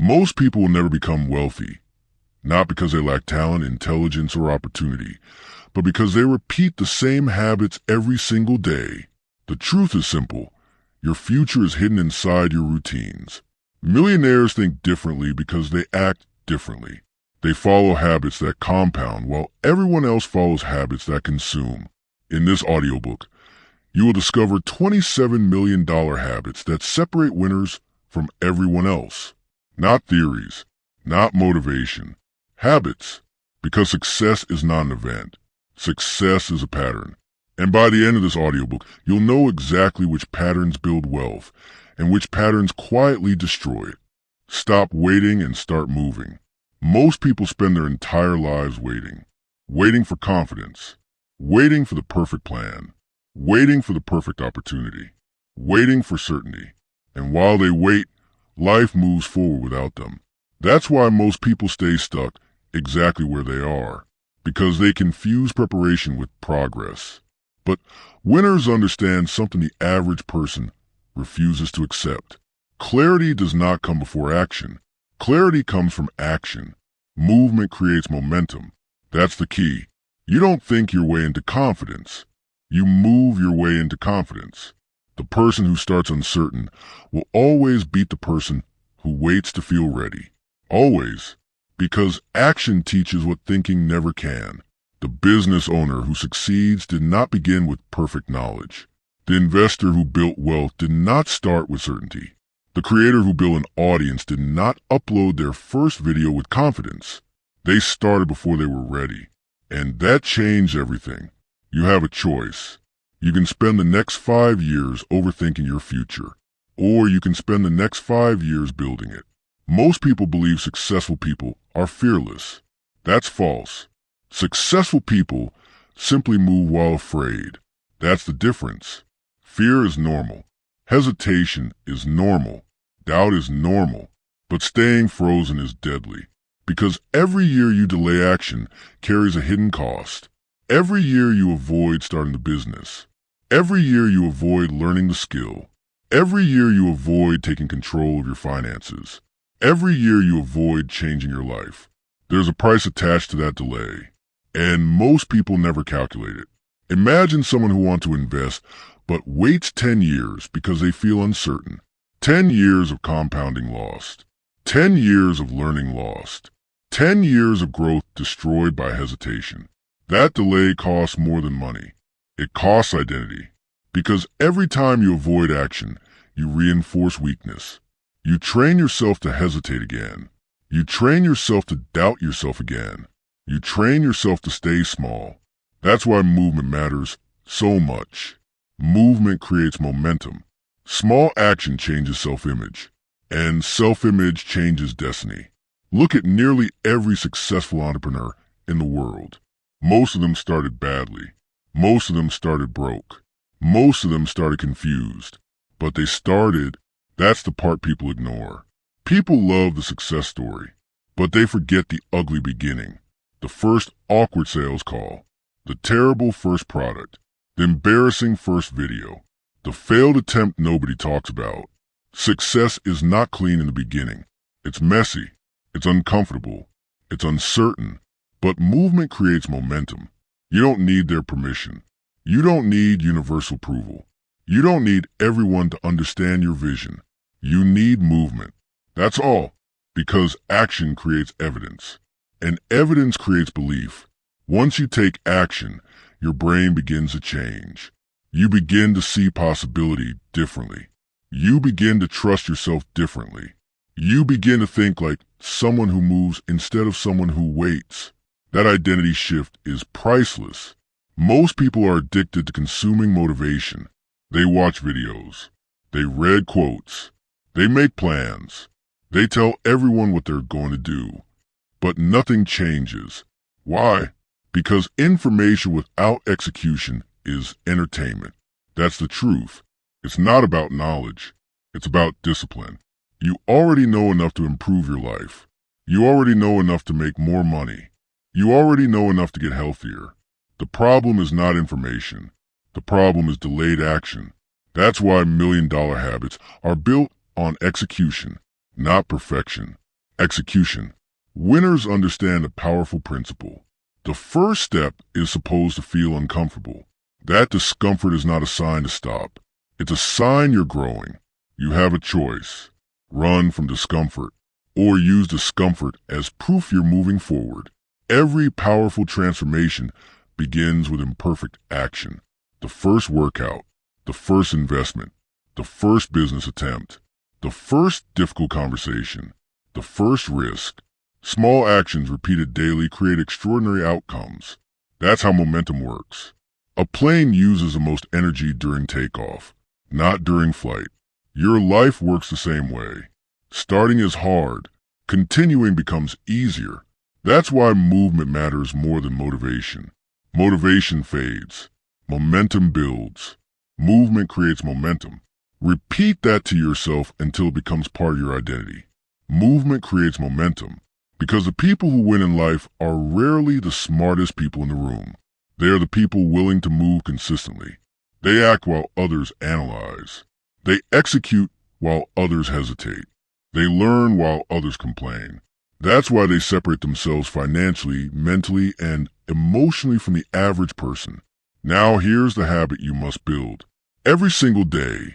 Most people will never become wealthy, not because they lack talent, intelligence, or opportunity, but because they repeat the same habits every single day. The truth is simple. Your future is hidden inside your routines. Millionaires think differently because they act differently. They follow habits that compound while everyone else follows habits that consume. In this audiobook, you will discover 27 million habits that separate winners from everyone else. Not theories, not motivation. Habits. Because success is not an event. Success is a pattern. And by the end of this audiobook, you'll know exactly which patterns build wealth and which patterns quietly destroy it. Stop waiting and start moving. Most people spend their entire lives waiting. Waiting for confidence. Waiting for the perfect plan. Waiting for the perfect opportunity. Waiting for certainty. And while they wait, life moves forward without them. That's why most people stay stuck exactly where they are, because they confuse preparation with progress. But winners understand something the average person refuses to accept. Clarity does not come before action. Clarity comes from action. Movement creates momentum. That's the key. You don't think your way into confidence. You move your way into confidence. The person who starts uncertain will always beat the person who waits to feel ready. Always. Because action teaches what thinking never can. The business owner who succeeds did not begin with perfect knowledge. The investor who built wealth did not start with certainty. The creator who built an audience did not upload their first video with confidence. They started before they were ready. And that changed everything. You have a choice. You can spend the next 5 years overthinking your future, or you can spend the next 5 years building it. Most people believe successful people are fearless. That's false. Successful people simply move while afraid. That's the difference. Fear is normal. Hesitation is normal. Doubt is normal. But staying frozen is deadly. Because every year you delay action carries a hidden cost. Every year you avoid starting the business. Every year you avoid learning the skill. Every year you avoid taking control of your finances. Every year you avoid changing your life. There's a price attached to that delay. And most people never calculate it. Imagine someone who wants to invest but waits 10 years because they feel uncertain. 10 years of compounding lost. 10 years of learning lost. 10 years of growth destroyed by hesitation. That delay costs more than money. It costs identity. Because every time you avoid action, you reinforce weakness. You train yourself to hesitate again. You train yourself to doubt yourself again. You train yourself to stay small. That's why movement matters so much. Movement creates momentum. Small action changes self-image. And self-image changes destiny. Look at nearly every successful entrepreneur in the world. Most of them started badly. Most of them started broke. Most of them started confused. But they started. That's the part people ignore. People love the success story, but they forget the ugly beginning. The first awkward sales call, the terrible first product, the embarrassing first video, the failed attempt nobody talks about. Success is not clean in the beginning. It's messy, it's uncomfortable, it's uncertain, but movement creates momentum. You don't need their permission. You don't need universal approval. You don't need everyone to understand your vision. You need movement. That's all, because action creates evidence. And evidence creates belief. Once you take action, your brain begins to change. You begin to see possibility differently. You begin to trust yourself differently. You begin to think like someone who moves instead of someone who waits. That identity shift is priceless. Most people are addicted to consuming motivation. They watch videos. They read quotes. They make plans. They tell everyone what they're going to do. But nothing changes. Why? Because information without execution is entertainment. That's the truth. It's not about knowledge. It's about discipline. You already know enough to improve your life. You already know enough to make more money. You already know enough to get healthier. The problem is not information. The problem is delayed action. That's why $1 million habits are built on execution, not perfection. Execution. Winners understand a powerful principle. The first step is supposed to feel uncomfortable. That discomfort is not a sign to stop. It's a sign you're growing. You have a choice. Run from discomfort, or use discomfort as proof you're moving forward. Every powerful transformation begins with imperfect action. The first workout, the first investment, the first business attempt, the first difficult conversation, the first risk. Small actions repeated daily create extraordinary outcomes. That's how momentum works. A plane uses the most energy during takeoff, not during flight. Your life works the same way. Starting is hard. Continuing becomes easier. That's why movement matters more than motivation. Motivation fades. Momentum builds. Movement creates momentum. Repeat that to yourself until it becomes part of your identity. Movement creates momentum, because the people who win in life are rarely the smartest people in the room. They are the people willing to move consistently. They act while others analyze. They execute while others hesitate. They learn while others complain. That's why they separate themselves financially, mentally, and emotionally from the average person. Now here's the habit you must build. Every single day,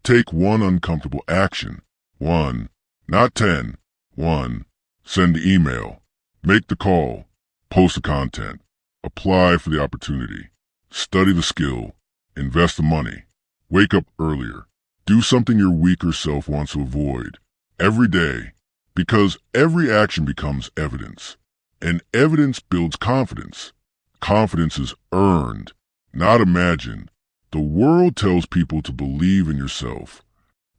take one uncomfortable action. 1, not 10. 1. Send the email. Make the call. Post the content. Apply for the opportunity. Study the skill. Invest the money. Wake up earlier. Do something your weaker self wants to avoid. Every day. Because every action becomes evidence. And evidence builds confidence. Confidence is earned, not imagined. The world tells people to believe in yourself.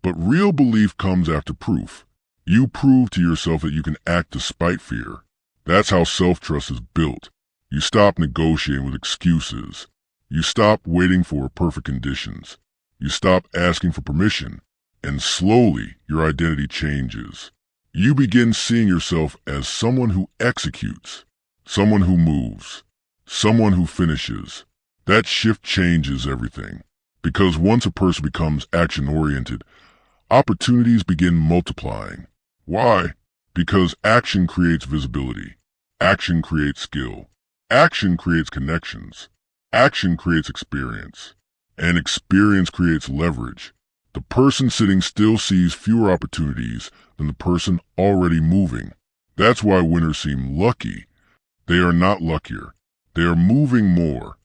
But real belief comes after proof. You prove to yourself that you can act despite fear. That's how self-trust is built. You stop negotiating with excuses. You stop waiting for perfect conditions. You stop asking for permission. And slowly, your identity changes. You begin seeing yourself as someone who executes, someone who moves, someone who finishes. That shift changes everything. Because once a person becomes action-oriented, opportunities begin multiplying. Why? Because action creates visibility. Action creates skill. Action creates connections. Action creates experience. And experience creates leverage. The person sitting still sees fewer opportunities than the person already moving. That's why winners seem lucky. They are not luckier. They are moving more.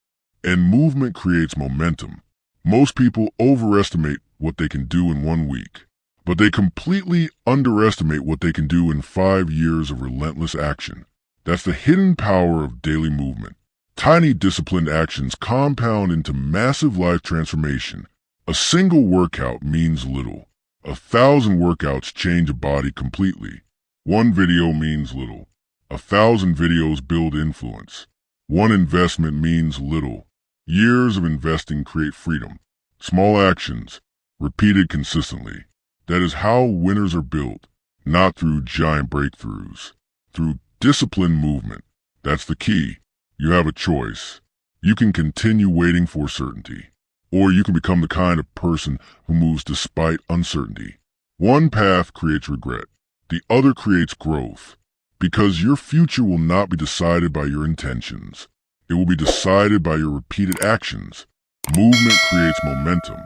And movement creates momentum. Most people overestimate what they can do in 1 week, but they completely underestimate what they can do in 5 years of relentless action. That's the hidden power of daily movement. Tiny disciplined actions compound into massive life transformation. A single workout means little. 1,000 workouts change a body completely. 1 video means little. 1,000 videos build influence. 1 investment means little. Years of investing create freedom. Small actions, repeated consistently. That is how winners are built, not through giant breakthroughs, through disciplined movement. That's the key. You have a choice. You can continue waiting for certainty, or you can become the kind of person who moves despite uncertainty. One path creates regret. The other creates growth. Because your future will not be decided by your intentions. It will be decided by your repeated actions. Movement creates momentum.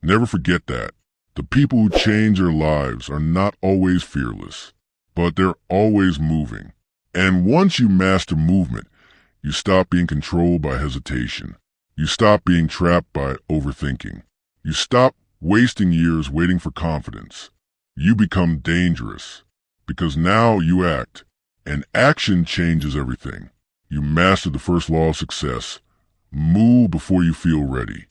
Never forget that. The people who change their lives are not always fearless, but they're always moving. And once you master movement, you stop being controlled by hesitation. You stop being trapped by overthinking. You stop wasting years waiting for confidence. You become dangerous, because now you act, and action changes everything. You master the first law of success. Move before you feel ready.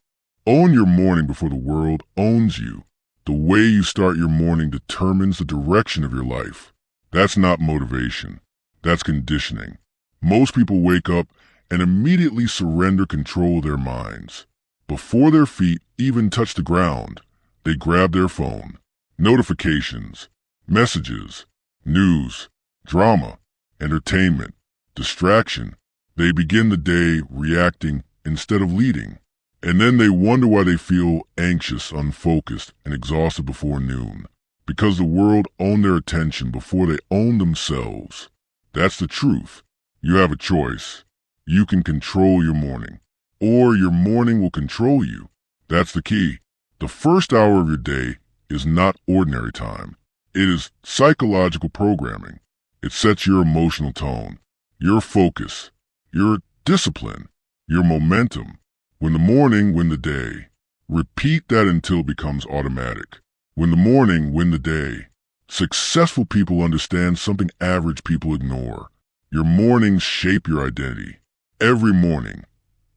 Own your morning before the world owns you. The way you start your morning determines the direction of your life. That's not motivation. That's conditioning. Most people wake up and immediately surrender control of their minds. Before their feet even touch the ground, they grab their phone. Notifications, messages, news, drama, entertainment, distraction. They begin the day reacting instead of leading. And then they wonder why they feel anxious, unfocused, and exhausted before noon. Because the world owned their attention before they owned themselves. That's the truth. You have a choice. You can control your morning, or your morning will control you. That's the key. The first hour of your day is not ordinary time. It is psychological programming. It sets your emotional tone, your focus, your discipline, your momentum. Win the morning, win the day. Repeat that until it becomes automatic. Win the morning, win the day. Successful people understand something average people ignore. Your mornings shape your identity. Every morning,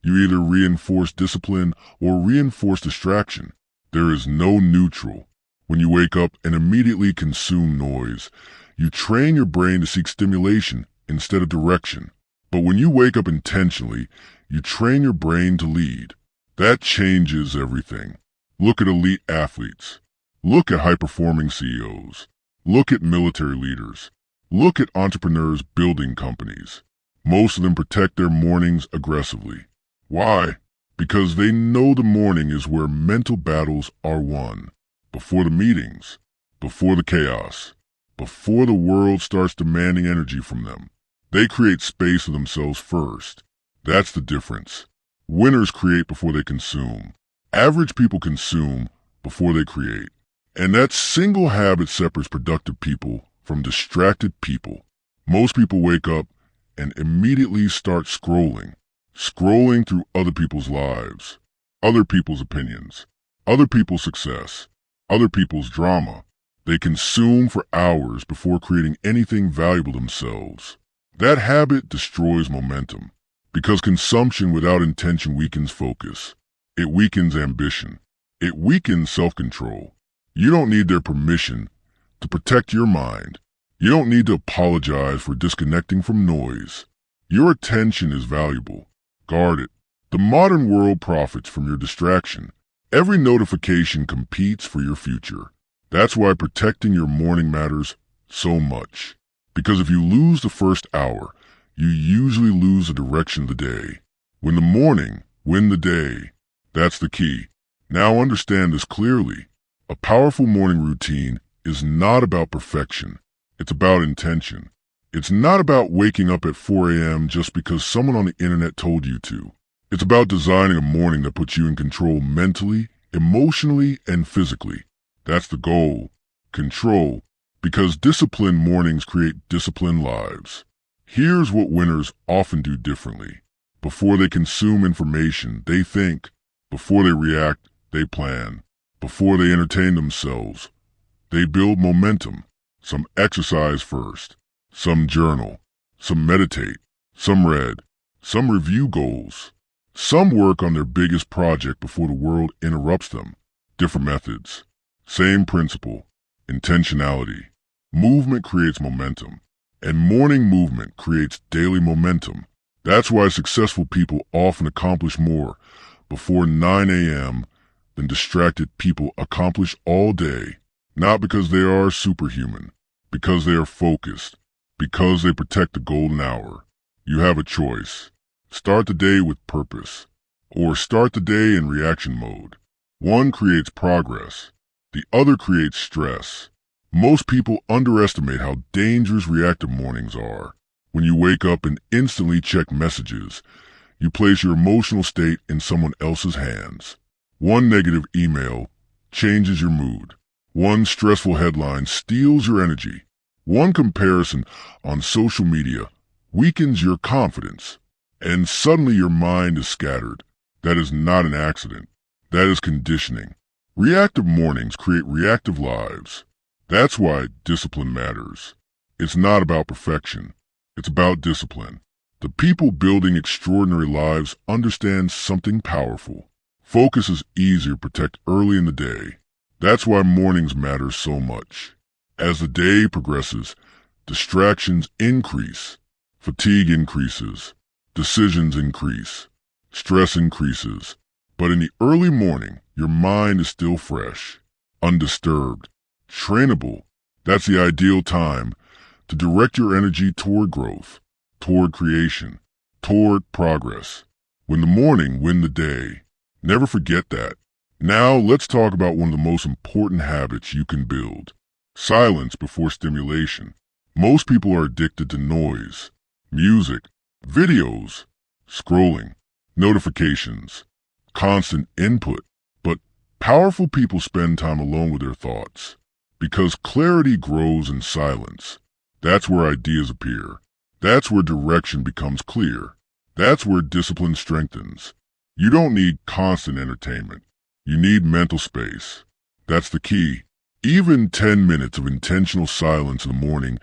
you either reinforce discipline or reinforce distraction. There is no neutral. When you wake up and immediately consume noise, you train your brain to seek stimulation instead of direction. But when you wake up intentionally, you train your brain to lead. That changes everything. Look at elite athletes. Look at high-performing CEOs. Look at military leaders. Look at entrepreneurs building companies. Most of them protect their mornings aggressively. Why? Because they know the morning is where mental battles are won. Before the meetings, before the chaos, before the world starts demanding energy from them. They create space for themselves first. That's the difference. Winners create before they consume. Average people consume before they create. And that single habit separates productive people from distracted people. Most people wake up and immediately start scrolling through other people's lives, other people's opinions, other people's success, other people's drama. They consume for hours before creating anything valuable themselves. That habit destroys momentum, because consumption without intention weakens focus. It weakens ambition. It weakens self-control. You don't need their permission to protect your mind. You don't need to apologize for disconnecting from noise. Your attention is valuable. Guard it. The modern world profits from your distraction. Every notification competes for your future. That's why protecting your morning matters so much. Because if you lose the first hour, you usually lose the direction of the day. Win the morning, win the day. That's the key. Now understand this clearly. A powerful morning routine is not about perfection. It's about intention. It's not about waking up at 4 a.m. just because someone on the internet told you to. It's about designing a morning that puts you in control mentally, emotionally, and physically. That's the goal. Control. Because disciplined mornings create disciplined lives. Here's what winners often do differently. Before they consume information, they think. Before they react, they plan. Before they entertain themselves, they build momentum. Some exercise first. Some journal. Some meditate. Some read. Some review goals. Some work on their biggest project before the world interrupts them. Different methods. Same principle. Intentionality. Movement creates momentum, and morning movement creates daily momentum. That's why successful people often accomplish more before 9 a.m. than distracted people accomplish all day, not because they are superhuman, because they are focused, because they protect the golden hour. You have a choice. Start the day with purpose, or start the day in reaction mode. One creates progress. The other creates stress. Most people underestimate how dangerous reactive mornings are. When you wake up and instantly check messages, you place your emotional state in someone else's hands. One negative email changes your mood. One stressful headline steals your energy. One comparison on social media weakens your confidence. And suddenly your mind is scattered. That is not an accident. That is conditioning. Reactive mornings create reactive lives. That's why discipline matters. It's not about perfection. It's about discipline. The people building extraordinary lives understand something powerful. Focus is easier to protect early in the day. That's why mornings matter so much. As the day progresses, distractions increase. Fatigue increases. Decisions increase. Stress increases. But in the early morning, your mind is still fresh, undisturbed, trainable. That's the ideal time to direct your energy toward growth, toward creation, toward progress. Win the morning, win the day. Never forget that. Now let's talk about one of the most important habits you can build. Silence before stimulation. Most people are addicted to noise, music, videos, scrolling, notifications, constant input. But powerful people spend time alone with their thoughts. Because clarity grows in silence. That's where ideas appear. That's where direction becomes clear. That's where discipline strengthens. You don't need constant entertainment. You need mental space. That's the key. Even 10 minutes of intentional silence in the morning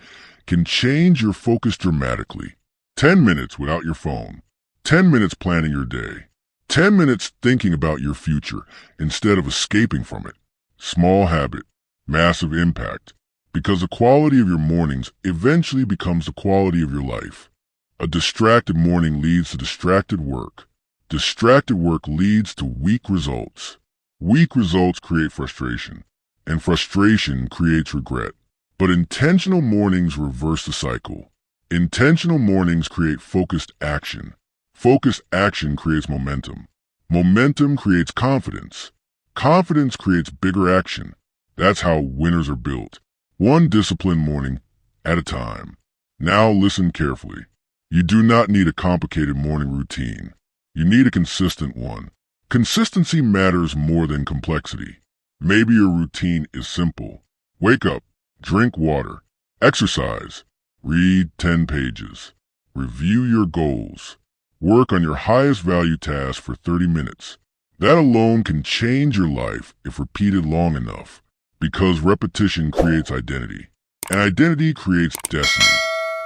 can change your focus dramatically. 10 minutes without your phone. 10 minutes planning your day. 10 minutes thinking about your future instead of escaping from it. Small habit, massive impact. Because the quality of your mornings eventually becomes the quality of your life. A distracted morning leads to distracted work. Distracted work leads to weak results. Weak results create frustration. And frustration creates regret. But intentional mornings reverse the cycle. Intentional mornings create focused action. Focused action creates momentum. Momentum creates confidence. Confidence creates bigger action. That's how winners are built. One disciplined morning at a time. Now listen carefully. You do not need a complicated morning routine. You need a consistent one. Consistency matters more than complexity. Maybe your routine is simple. Wake up, drink water, exercise, read 10 pages, review your goals, work on your highest value task for 30 minutes. That alone can change your life if repeated long enough, because repetition creates identity, and identity creates destiny.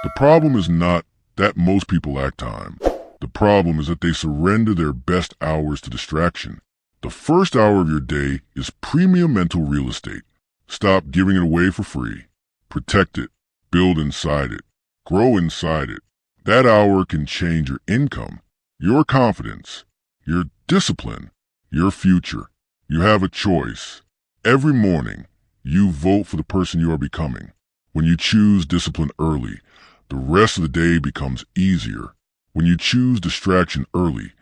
The problem is not that most people lack time. The problem is that they surrender their best hours to distraction. The first hour of your day is premium mental real estate. Stop giving it away for free. Protect it. Build inside it. Grow inside it. That hour can change your income, your confidence, your discipline, your future. You have a choice. Every morning, you vote for the person you are becoming. When you choose discipline early, the rest of the day becomes easier. When you choose distraction early,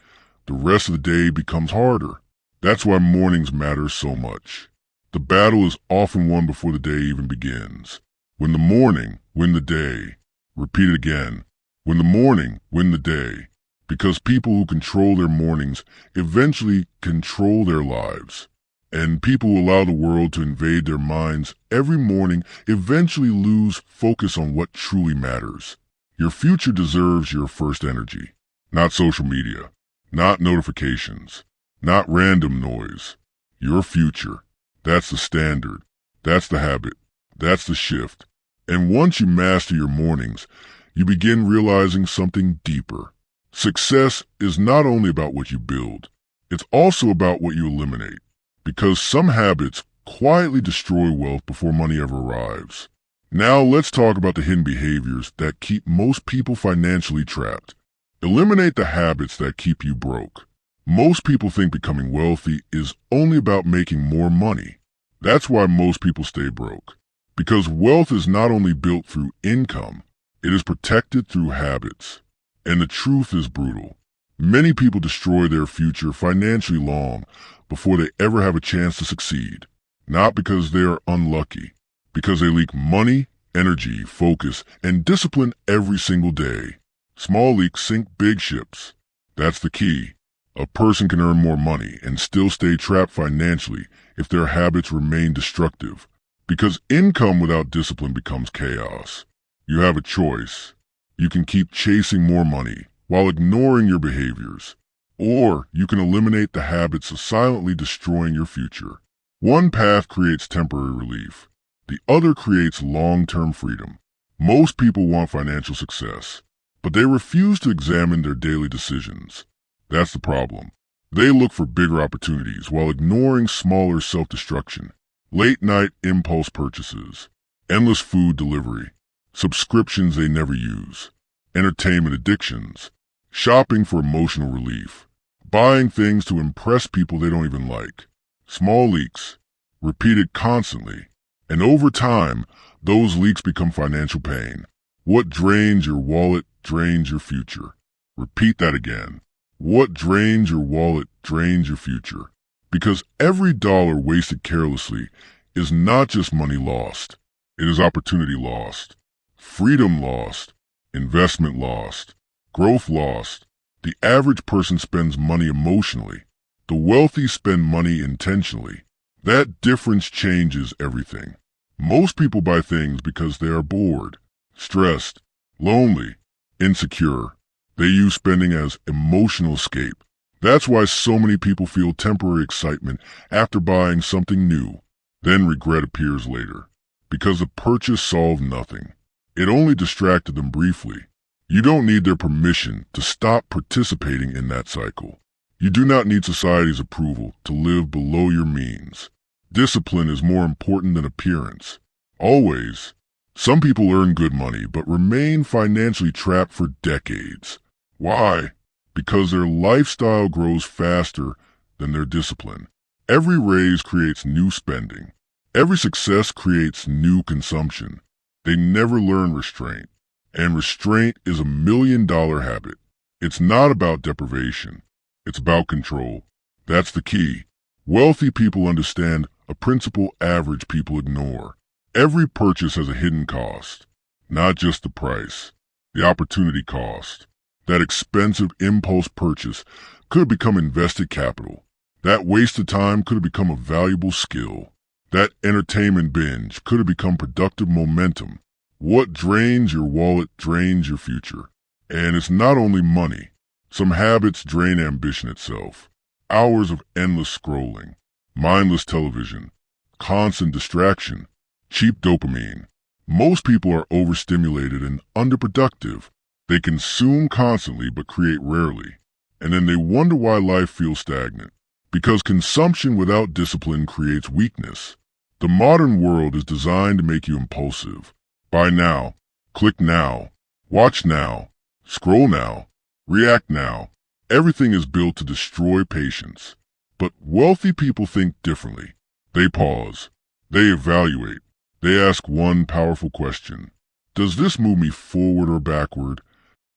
the rest of the day becomes harder. That's why mornings matter so much. The battle is often won before the day even begins. Win the morning, win the day. Repeat it again. Win the morning, win the day. Because people who control their mornings eventually control their lives. And people who allow the world to invade their minds every morning eventually lose focus on what truly matters. Your future deserves your first energy. Not social media. Not notifications. Not random noise. Your future. That's the standard. That's the habit. That's the shift. And once you master your mornings, you begin realizing something deeper. Success is not only about what you build, it's also about what you eliminate. Because some habits quietly destroy wealth before money ever arrives. Now let's talk about the hidden behaviors that keep most people financially trapped. Eliminate the habits that keep you broke. Most people think becoming wealthy is only about making more money. That's why most people stay broke. Because wealth is not only built through income, it is protected through habits. And the truth is brutal. Many people destroy their future financially long before they ever have a chance to succeed. Not because they are unlucky, because they leak money, energy, focus, and discipline every single day. Small leaks sink big ships. That's the key. A person can earn more money and still stay trapped financially if their habits remain destructive. Because income without discipline becomes chaos. You have a choice. You can keep chasing more money while ignoring your behaviors. Or you can eliminate the habits of silently destroying your future. One path creates temporary relief. The other creates long-term freedom. Most people want financial success, but they refuse to examine their daily decisions. That's the problem. They look for bigger opportunities while ignoring smaller self-destruction. Late-night impulse purchases, endless food delivery, subscriptions they never use, entertainment addictions, shopping for emotional relief, buying things to impress people they don't even like. Small leaks, repeated constantly, and over time, those leaks become financial pain. What drains your wallet drains your future. Repeat that again. What drains your wallet drains your future. Because every dollar wasted carelessly is not just money lost. It is opportunity lost, freedom lost, investment lost, growth lost. The average person spends money emotionally. The wealthy spend money intentionally. That difference changes everything. Most people buy things because they are bored, stressed, lonely, insecure. They use spending as emotional escape. That's why so many people feel temporary excitement after buying something new. Then regret appears later, because the purchase solved nothing. It only distracted them briefly. You don't need their permission to stop participating in that cycle. You do not need society's approval to live below your means. Discipline is more important than appearance. Always. Some people earn good money but remain financially trapped for decades. Why? Because their lifestyle grows faster than their discipline. Every raise creates new spending. Every success creates new consumption. They never learn restraint. And restraint is $1 million habit. It's not about deprivation. It's about control. That's the key. Wealthy people understand a principle average people ignore. Every purchase has a hidden cost, not just the price, the opportunity cost. That expensive impulse purchase could have become invested capital. That wasted time could have become a valuable skill. That entertainment binge could have become productive momentum. What drains your wallet drains your future. And it's not only money. Some habits drain ambition itself. Hours of endless scrolling, mindless television, constant distraction, cheap dopamine. Most people are overstimulated and underproductive. They consume constantly but create rarely. And then they wonder why life feels stagnant. Because consumption without discipline creates weakness. The modern world is designed to make you impulsive. Buy now, click now, watch now, scroll now, react now. Everything is built to destroy patience. But wealthy people think differently. They pause. They evaluate. They ask one powerful question. Does this move me forward or backward?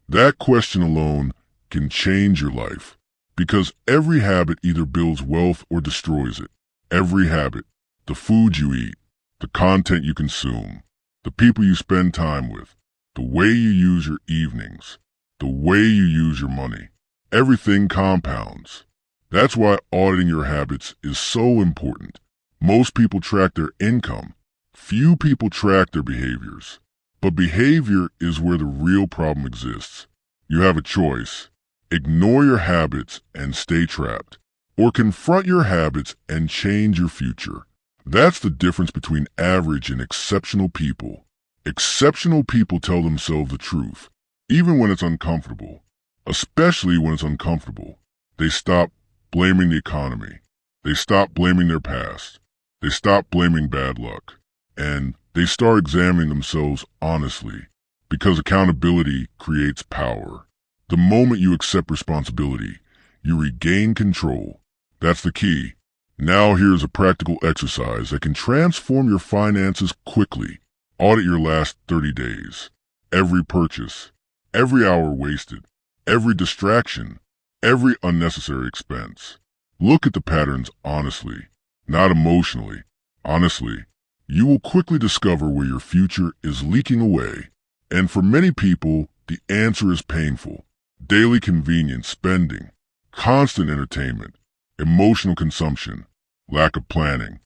That question alone can change your life. Because every habit either builds wealth or destroys it. Every habit. The food you eat. The content you consume. The people you spend time with. The way you use your evenings. The way you use your money. Everything compounds. That's why auditing your habits is so important. Most people track their income. Few people track their behaviors. But behavior is where the real problem exists. You have a choice. Ignore your habits and stay trapped. Or confront your habits and change your future. That's the difference between average and exceptional people. Exceptional people tell themselves the truth, even when it's uncomfortable. Especially when it's uncomfortable. They stop blaming the economy. They stop blaming their past. They stop blaming bad luck. And they start examining themselves honestly. Because accountability creates power. The moment you accept responsibility, you regain control. That's the key. Now here's a practical exercise that can transform your finances quickly. Audit your last 30 days. Every purchase, every hour wasted, every distraction, every unnecessary expense. Look at the patterns honestly, not emotionally. Honestly, you will quickly discover where your future is leaking away. And for many people, the answer is painful. Daily convenience spending, constant entertainment, emotional consumption, lack of planning,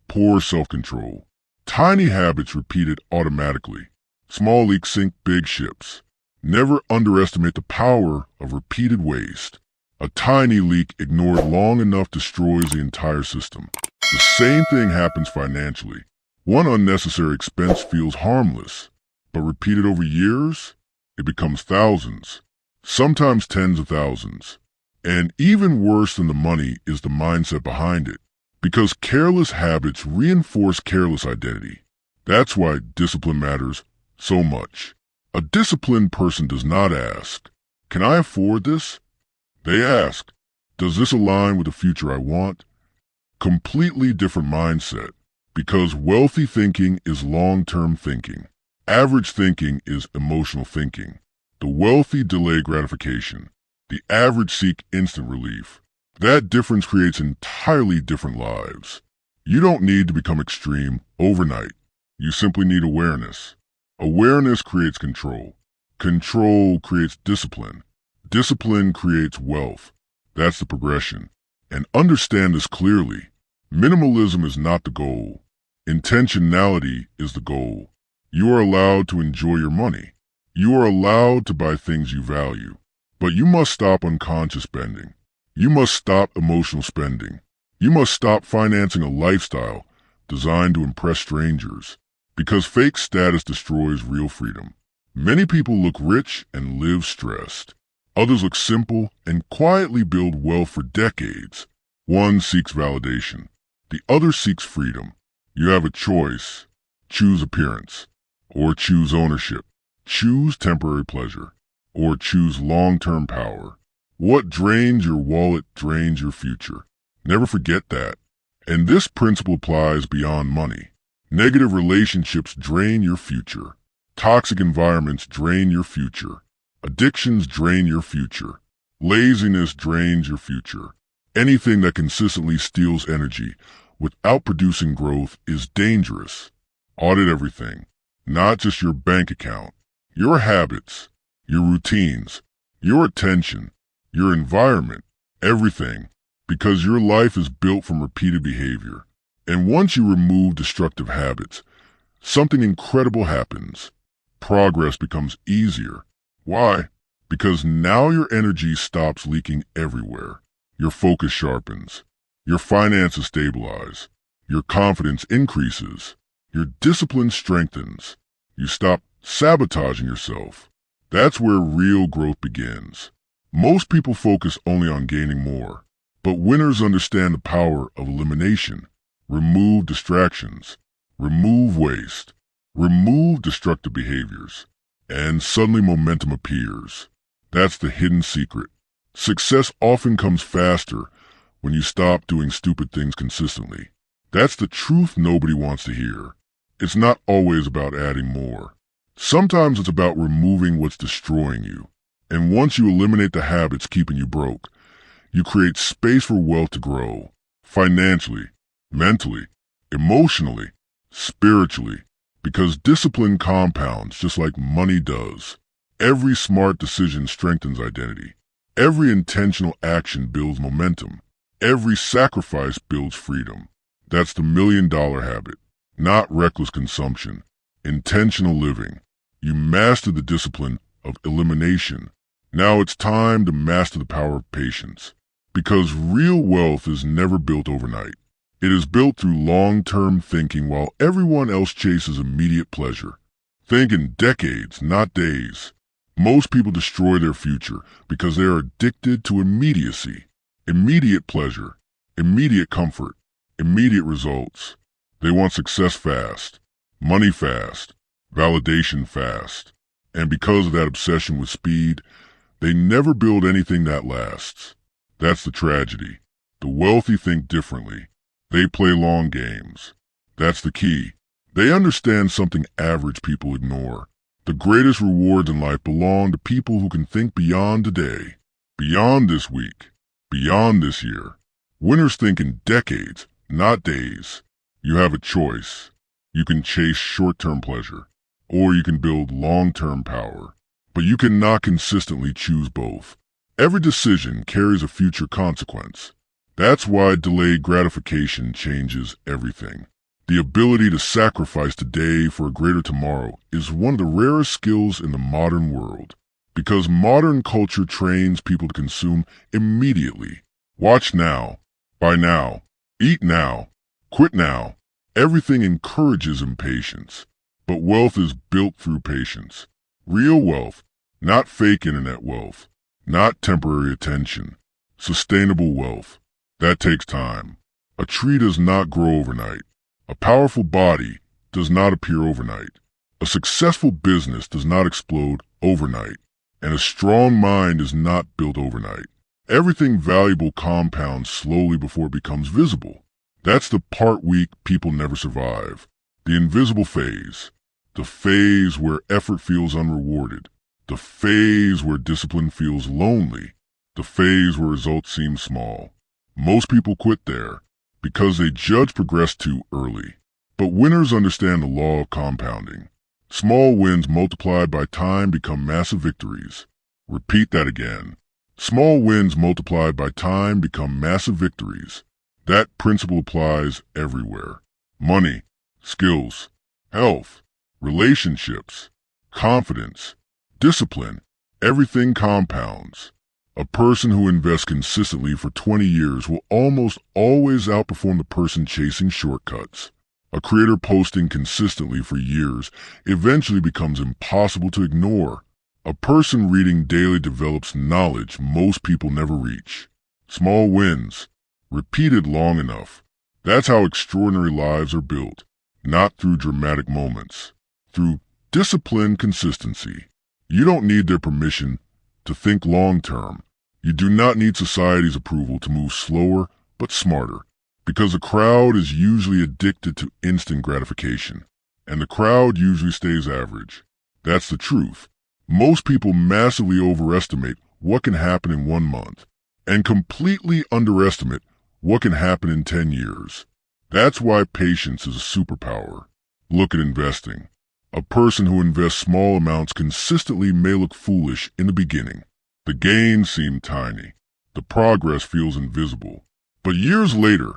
poor self-control. Tiny habits repeated automatically. Small leaks sink big ships. Never underestimate the power of repeated waste. A tiny leak ignored long enough destroys the entire system. The same thing happens financially. One unnecessary expense feels harmless, but repeated over years, it becomes thousands, sometimes tens of thousands. And even worse than the money is the mindset behind it. Because careless habits reinforce careless identity. That's why discipline matters so much. A disciplined person does not ask, "Can I afford this?" They ask, "Does this align with the future I want?" Completely different mindset. Because wealthy thinking is long-term thinking. Average thinking is emotional thinking. The wealthy delay gratification. The average seek instant relief. That difference creates entirely different lives. You don't need to become extreme overnight. You simply need awareness. Awareness creates control. Control creates discipline. Discipline creates wealth. That's the progression. And understand this clearly. Minimalism is not the goal. Intentionality is the goal. You are allowed to enjoy your money. You are allowed to buy things you value. But you must stop unconscious spending. You must stop emotional spending. You must stop financing a lifestyle designed to impress strangers. Because fake status destroys real freedom. Many people look rich and live stressed. Others look simple and quietly build wealth for decades. One seeks validation. The other seeks freedom. You have a choice. Choose appearance. Or choose ownership. Choose temporary pleasure. Or choose long-term power. What drains your wallet drains your future. Never forget that. And this principle applies beyond money. Negative relationships drain your future. Toxic environments drain your future. Addictions drain your future. Laziness drains your future. Anything that consistently steals energy without producing growth is dangerous. Audit everything, not just your bank account, your habits, your routines, your attention, your environment, everything, because your life is built from repeated behavior. And once you remove destructive habits, something incredible happens. Progress becomes easier. Why? Because now your energy stops leaking everywhere. Your focus sharpens. Your finances stabilize. Your confidence increases. Your discipline strengthens. You stop sabotaging yourself. That's where real growth begins. Most people focus only on gaining more, but winners understand the power of elimination. Remove distractions. Remove waste. Remove destructive behaviors. And suddenly momentum appears. That's the hidden secret. Success often comes faster when you stop doing stupid things consistently. That's the truth nobody wants to hear. It's not always about adding more. Sometimes it's about removing what's destroying you. And once you eliminate the habits keeping you broke, you create space for wealth to grow. Financially, mentally, emotionally, spiritually. Because discipline compounds just like money does. Every smart decision strengthens identity. Every intentional action builds momentum. Every sacrifice builds freedom. That's the $1 million habit. Not reckless consumption. Intentional living. You master the discipline of elimination. Now it's time to master the power of patience. Because real wealth is never built overnight. It is built through long-term thinking while everyone else chases immediate pleasure. Think in decades, not days. Most people destroy their future because they are addicted to immediacy. Immediate pleasure, immediate comfort, immediate results. They want success fast, money fast, validation fast. And because of that obsession with speed, they never build anything that lasts. That's the tragedy. The wealthy think differently. They play long games. That's the key. They understand something average people ignore. The greatest rewards in life belong to people who can think beyond today, beyond this week, beyond this year. Winners think in decades, not days. You have a choice. You can chase short-term pleasure, or you can build long-term power. But you cannot consistently choose both. Every decision carries a future consequence. That's why delayed gratification changes everything. The ability to sacrifice today for a greater tomorrow is one of the rarest skills in the modern world. Because modern culture trains people to consume immediately. Watch now, buy now, eat now, quit now. Everything encourages impatience. But wealth is built through patience. Real wealth, not fake internet wealth, not temporary attention. Sustainable wealth. That takes time. A tree does not grow overnight. A powerful body does not appear overnight. A successful business does not explode overnight. And a strong mind is not built overnight. Everything valuable compounds slowly before it becomes visible. That's the part weak people never survive. The invisible phase. The phase where effort feels unrewarded. The phase where discipline feels lonely. The phase where results seem small. Most people quit there because they judge progress too early. But winners understand the law of compounding. Small wins multiplied by time become massive victories. Repeat that again. Small wins multiplied by time become massive victories. That principle applies everywhere. Money, skills, health, relationships, confidence, discipline, everything compounds. A person who invests consistently for 20 years will almost always outperform the person chasing shortcuts. A creator posting consistently for years eventually becomes impossible to ignore. A person reading daily develops knowledge most people never reach. Small wins, repeated long enough. That's how extraordinary lives are built, not through dramatic moments, through disciplined consistency. You don't need their permission to think long-term. You do not need society's approval to move slower but smarter, because the crowd is usually addicted to instant gratification, and the crowd usually stays average. That's the truth. Most people massively overestimate what can happen in 1 month and completely underestimate what can happen in 10 years. That's why patience is a superpower. Look at investing. A person who invests small amounts consistently may look foolish in the beginning. The gains seem tiny. The progress feels invisible. But years later,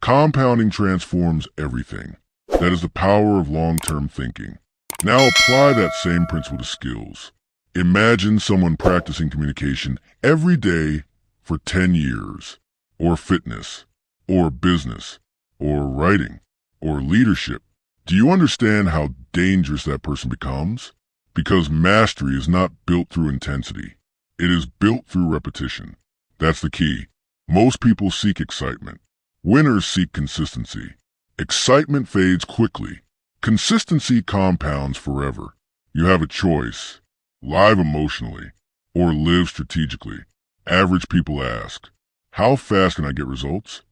compounding transforms everything. That is the power of long-term thinking. Now apply that same principle to skills. Imagine someone practicing communication every day for 10 years, or fitness, or business, or writing, or leadership. Do you understand how dangerous that person becomes? Because mastery is not built through intensity. It is built through repetition. That's the key. Most people seek excitement. Winners seek consistency. Excitement fades quickly. Consistency compounds forever. You have a choice. Live emotionally, or live strategically. Average people ask, how fast can I get results?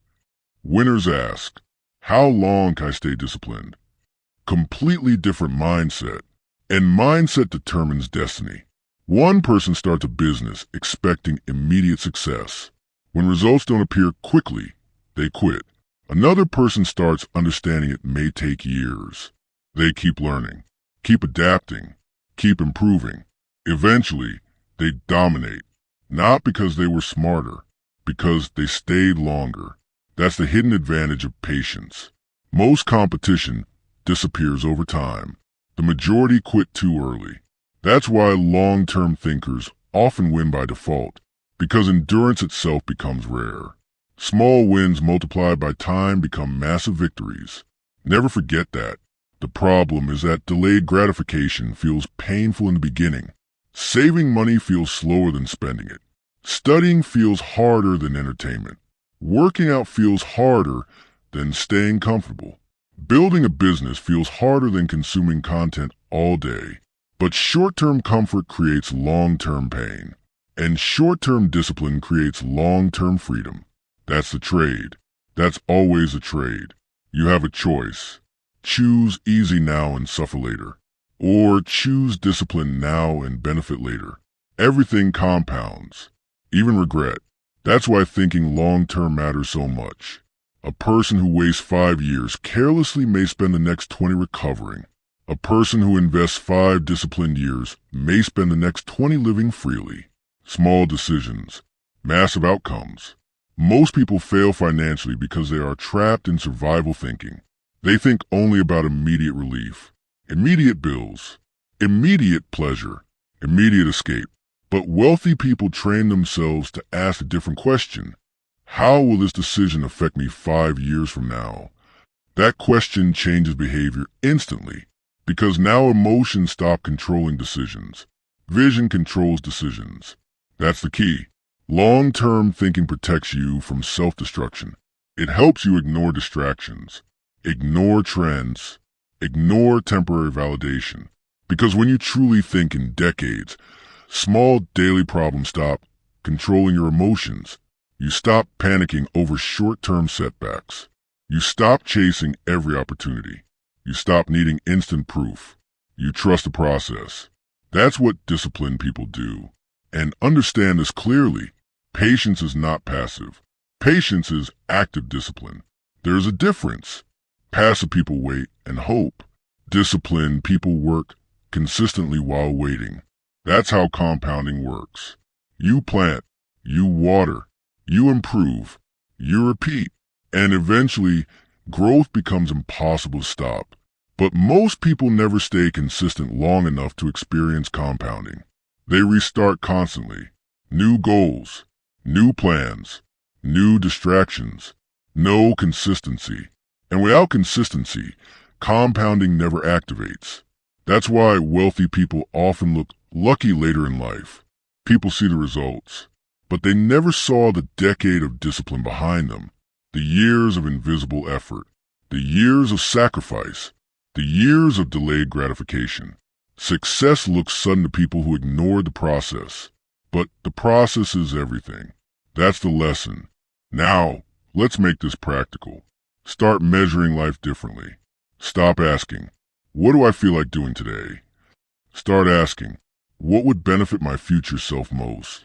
Winners ask, how long can I stay disciplined? Completely different mindset. And mindset determines destiny. One person starts a business expecting immediate success. When results don't appear quickly, they quit. Another person starts understanding it may take years. They keep learning, keep adapting, keep improving. Eventually, they dominate, not because they were smarter, because they stayed longer. That's the hidden advantage of patience. Most competition disappears over time. The majority quit too early. That's why long-term thinkers often win by default, because endurance itself becomes rare. Small wins multiplied by time become massive victories. Never forget that. The problem is that delayed gratification feels painful in the beginning. Saving money feels slower than spending it. Studying feels harder than entertainment. Working out feels harder than staying comfortable. Building a business feels harder than consuming content all day. But short-term comfort creates long-term pain. And short-term discipline creates long-term freedom. That's the trade. That's always a trade. You have a choice. Choose easy now and suffer later. Or choose discipline now and benefit later. Everything compounds, even regret. That's why thinking long-term matters so much. A person who wastes 5 years carelessly may spend the next 20 recovering. A person who invests 5 disciplined years may spend the next 20 living freely. Small decisions, massive outcomes. Most people fail financially because they are trapped in survival thinking. They think only about immediate relief, immediate bills, immediate pleasure, immediate escape. But wealthy people train themselves to ask a different question. How will this decision affect me 5 years from now? That question changes behavior instantly, because now emotions stop controlling decisions. Vision controls decisions. That's the key. Long-term thinking protects you from self-destruction. It helps you ignore distractions, ignore trends, ignore temporary validation. Because when you truly think in decades, small daily problems stop controlling your emotions. You stop panicking over short-term setbacks. You stop chasing every opportunity. You stop needing instant proof. You trust the process. That's what disciplined people do. And understand this clearly. Patience is not passive. Patience is active discipline. There is a difference. Passive people wait and hope. Disciplined people work consistently while waiting. That's how compounding works. You plant, you water, you improve, you repeat, and eventually growth becomes impossible to stop. But most people never stay consistent long enough to experience compounding. They restart constantly. New goals, new plans, new distractions, no consistency. And without consistency, compounding never activates. That's why wealthy people often look lucky later in life. People see the results, but they never saw the decade of discipline behind them, the years of invisible effort, the years of sacrifice, the years of delayed gratification. Success looks sudden to people who ignored the process, but the process is everything. That's the lesson. Now, let's make this practical. Start measuring life differently. Stop asking, what do I feel like doing today? Start asking, what would benefit my future self most?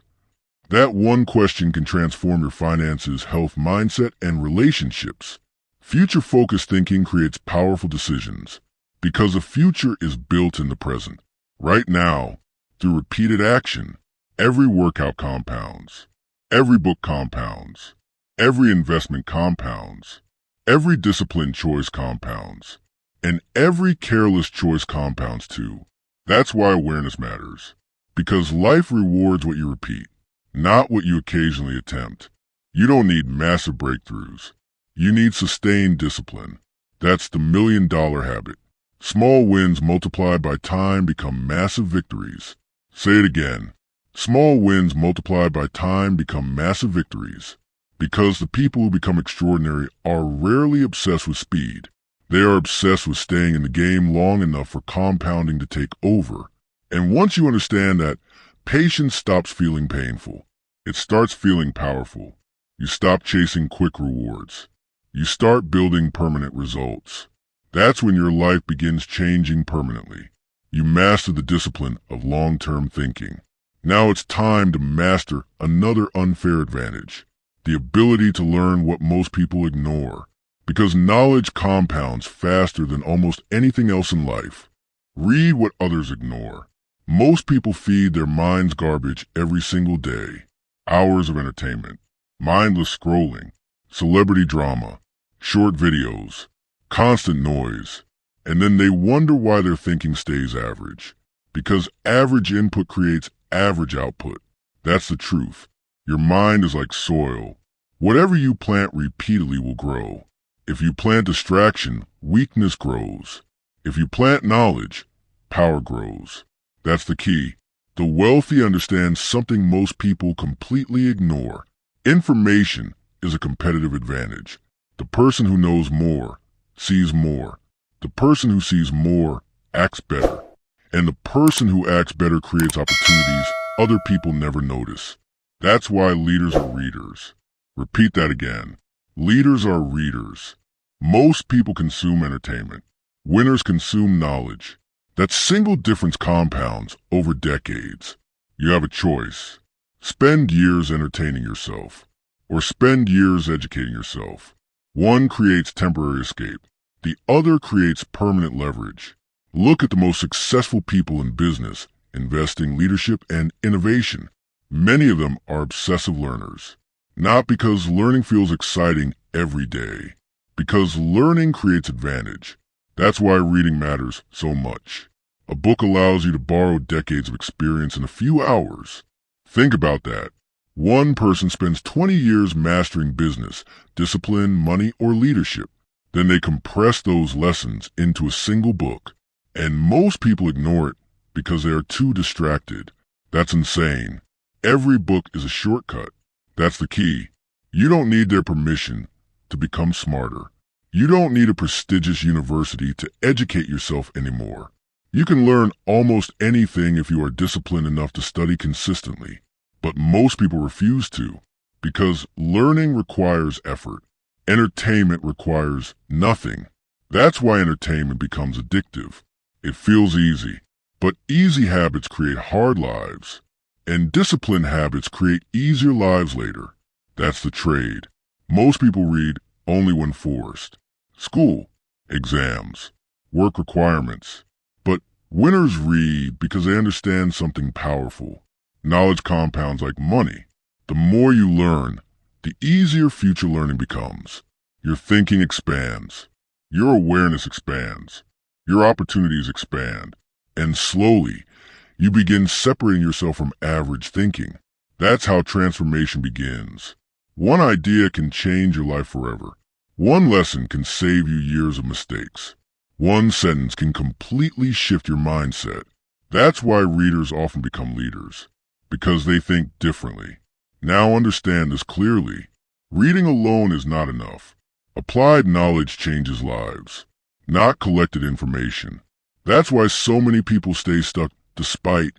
That one question can transform your finances, health, mindset, and relationships. Future-focused thinking creates powerful decisions because the future is built in the present. Right now, through repeated action, every workout compounds, every book compounds, every investment compounds, every disciplined choice compounds, and every careless choice compounds too. That's why awareness matters, because life rewards what you repeat, not what you occasionally attempt. You don't need massive breakthroughs. You need sustained discipline. That's the million-dollar habit. Small wins multiplied by time become massive victories. Say it again. Small wins multiplied by time become massive victories. Because the people who become extraordinary are rarely obsessed with speed. They are obsessed with staying in the game long enough for compounding to take over. And once you understand that, patience stops feeling painful. It starts feeling powerful. You stop chasing quick rewards. You start building permanent results. That's when your life begins changing permanently. You master the discipline of long-term thinking. Now it's time to master another unfair advantage. The ability to learn what most people ignore, because knowledge compounds faster than almost anything else in life. Read what others ignore. Most people feed their minds garbage every single day. Hours of entertainment, mindless scrolling, celebrity drama, short videos, constant noise, and then they wonder why their thinking stays average. Because average input creates average output. That's the truth. Your mind is like soil. Whatever you plant repeatedly will grow. If you plant distraction, weakness grows. If you plant knowledge, power grows. That's the key. The wealthy understand something most people completely ignore. Information is a competitive advantage. The person who knows more sees more. The person who sees more acts better. And the person who acts better creates opportunities other people never notice. That's why leaders are readers. Repeat that again. Leaders are readers. Most people consume entertainment. Winners consume knowledge. That single difference compounds over decades. You have a choice. Spend years entertaining yourself, or spend years educating yourself. One creates temporary escape. The other creates permanent leverage. Look at the most successful people in business, investing, leadership, and innovation. Many of them are obsessive learners. Not because learning feels exciting every day, because learning creates advantage. That's why reading matters so much. A book allows you to borrow decades of experience in a few hours. Think about that. One person spends 20 years mastering business, discipline, money, or leadership. Then they compress those lessons into a single book. And most people ignore it because they are too distracted. That's insane. Every book is a shortcut. That's the key. You don't need their permission to become smarter. You don't need a prestigious university to educate yourself anymore. You can learn almost anything if you are disciplined enough to study consistently. But most people refuse to, because learning requires effort. Entertainment requires nothing. That's why entertainment becomes addictive. It feels easy, but easy habits create hard lives. And disciplined habits create easier lives later. That's the trade. Most people read only when forced. School. exams, work requirements. But winners read because they understand something powerful. Knowledge compounds like money. The more you learn, the easier future learning becomes. Your thinking expands. Your awareness expands. Your opportunities expand. And slowly, you begin separating yourself from average thinking. That's how transformation begins. One idea can change your life forever. One lesson can save you years of mistakes. One sentence can completely shift your mindset. That's why readers often become leaders, because they think differently. Now understand this clearly. Reading alone is not enough. Applied knowledge changes lives, not collected information. That's why so many people stay stuck despite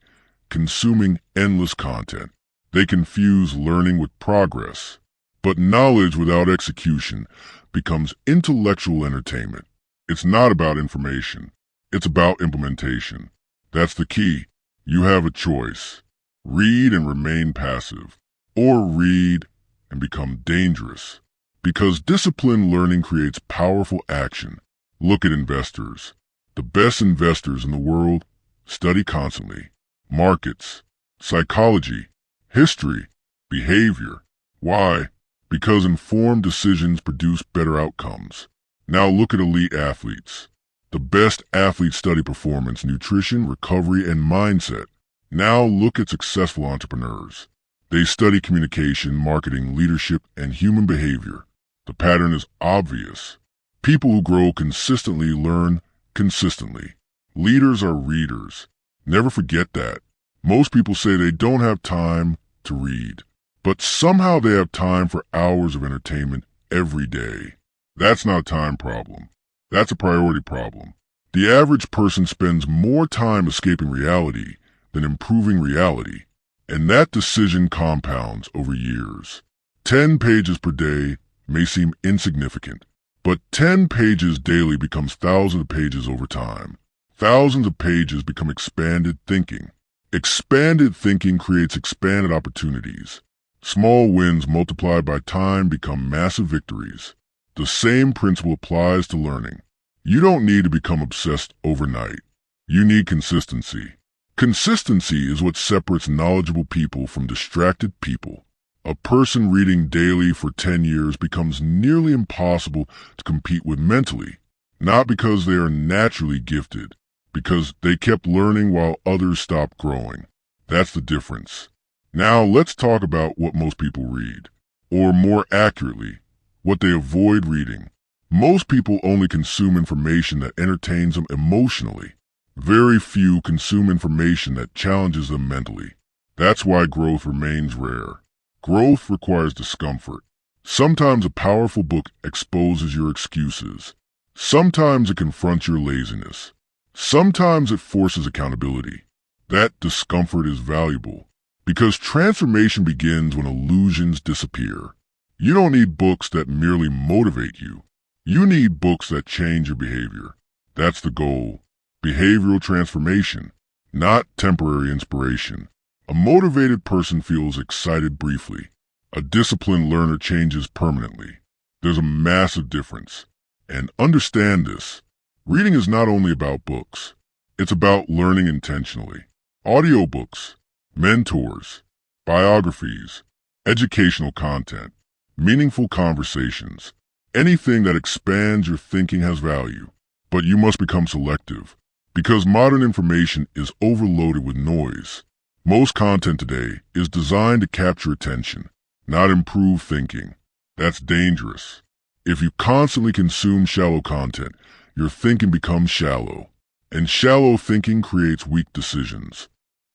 consuming endless content. They confuse learning with progress. But knowledge without execution becomes intellectual entertainment. It's not about information. It's about implementation. That's the key. You have a choice. Read and remain passive, or read and become dangerous. Because disciplined learning creates powerful action. Look at investors. The best investors in the world study constantly. Markets, psychology, history, behavior. Why? Because informed decisions produce better outcomes. Now look at elite athletes. The best athletes study performance, nutrition, recovery, and mindset. Now look at successful entrepreneurs. They study communication, marketing, leadership, and human behavior. The pattern is obvious. People who grow consistently learn consistently. Leaders are readers. Never forget that. Most people say they don't have time to read, but somehow they have time for hours of entertainment every day. That's not a time problem. That's a priority problem. The average person spends more time escaping reality than improving reality, and that decision compounds over years. 10 pages per day may seem insignificant, but 10 pages daily becomes thousands of pages over time. Thousands of pages become expanded thinking. Expanded thinking creates expanded opportunities. Small wins multiplied by time become massive victories. The same principle applies to learning. You don't need to become obsessed overnight. You need consistency. Consistency is what separates knowledgeable people from distracted people. A person reading daily for 10 years becomes nearly impossible to compete with mentally, not because they are naturally gifted, because they kept learning while others stopped growing. That's the difference. Now let's talk about what most people read, or more accurately, what they avoid reading. Most people only consume information that entertains them emotionally. Very few consume information that challenges them mentally. That's why growth remains rare. Growth requires discomfort. Sometimes a powerful book exposes your excuses. Sometimes it confronts your laziness. Sometimes it forces accountability. That discomfort is valuable, because transformation begins when illusions disappear. You don't need books that merely motivate you. You need books that change your behavior. That's the goal. Behavioral transformation, not temporary inspiration. A motivated person feels excited briefly. A disciplined learner changes permanently. There's a massive difference. And understand this. Reading is not only about books. It's about learning intentionally. Audiobooks, mentors, biographies, educational content, meaningful conversations. Anything that expands your thinking has value. But you must become selective, because modern information is overloaded with noise. Most content today is designed to capture attention, not improve thinking. That's dangerous. If you constantly consume shallow content, your thinking becomes shallow. And shallow thinking creates weak decisions.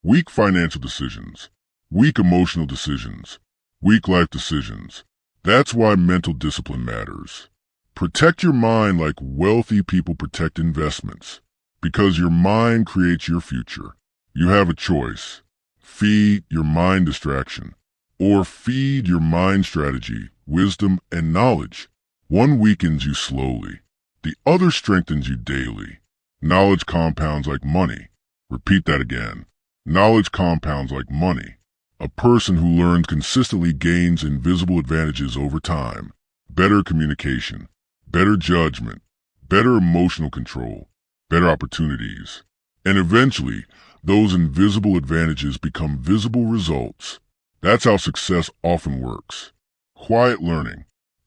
Weak financial decisions. Weak emotional decisions. Weak life decisions. That's why mental discipline matters. Protect your mind like wealthy people protect investments, because your mind creates your future. You have a choice. Feed your mind distraction, or feed your mind strategy, wisdom, and knowledge. One weakens you slowly. The other strengthens you daily. Knowledge compounds like money. Repeat that again. Knowledge compounds like money. A person who learns consistently gains invisible advantages over time. Better communication, better judgment, better emotional control, better opportunities. And eventually, those invisible advantages become visible results. That's how success often works. Quiet learning,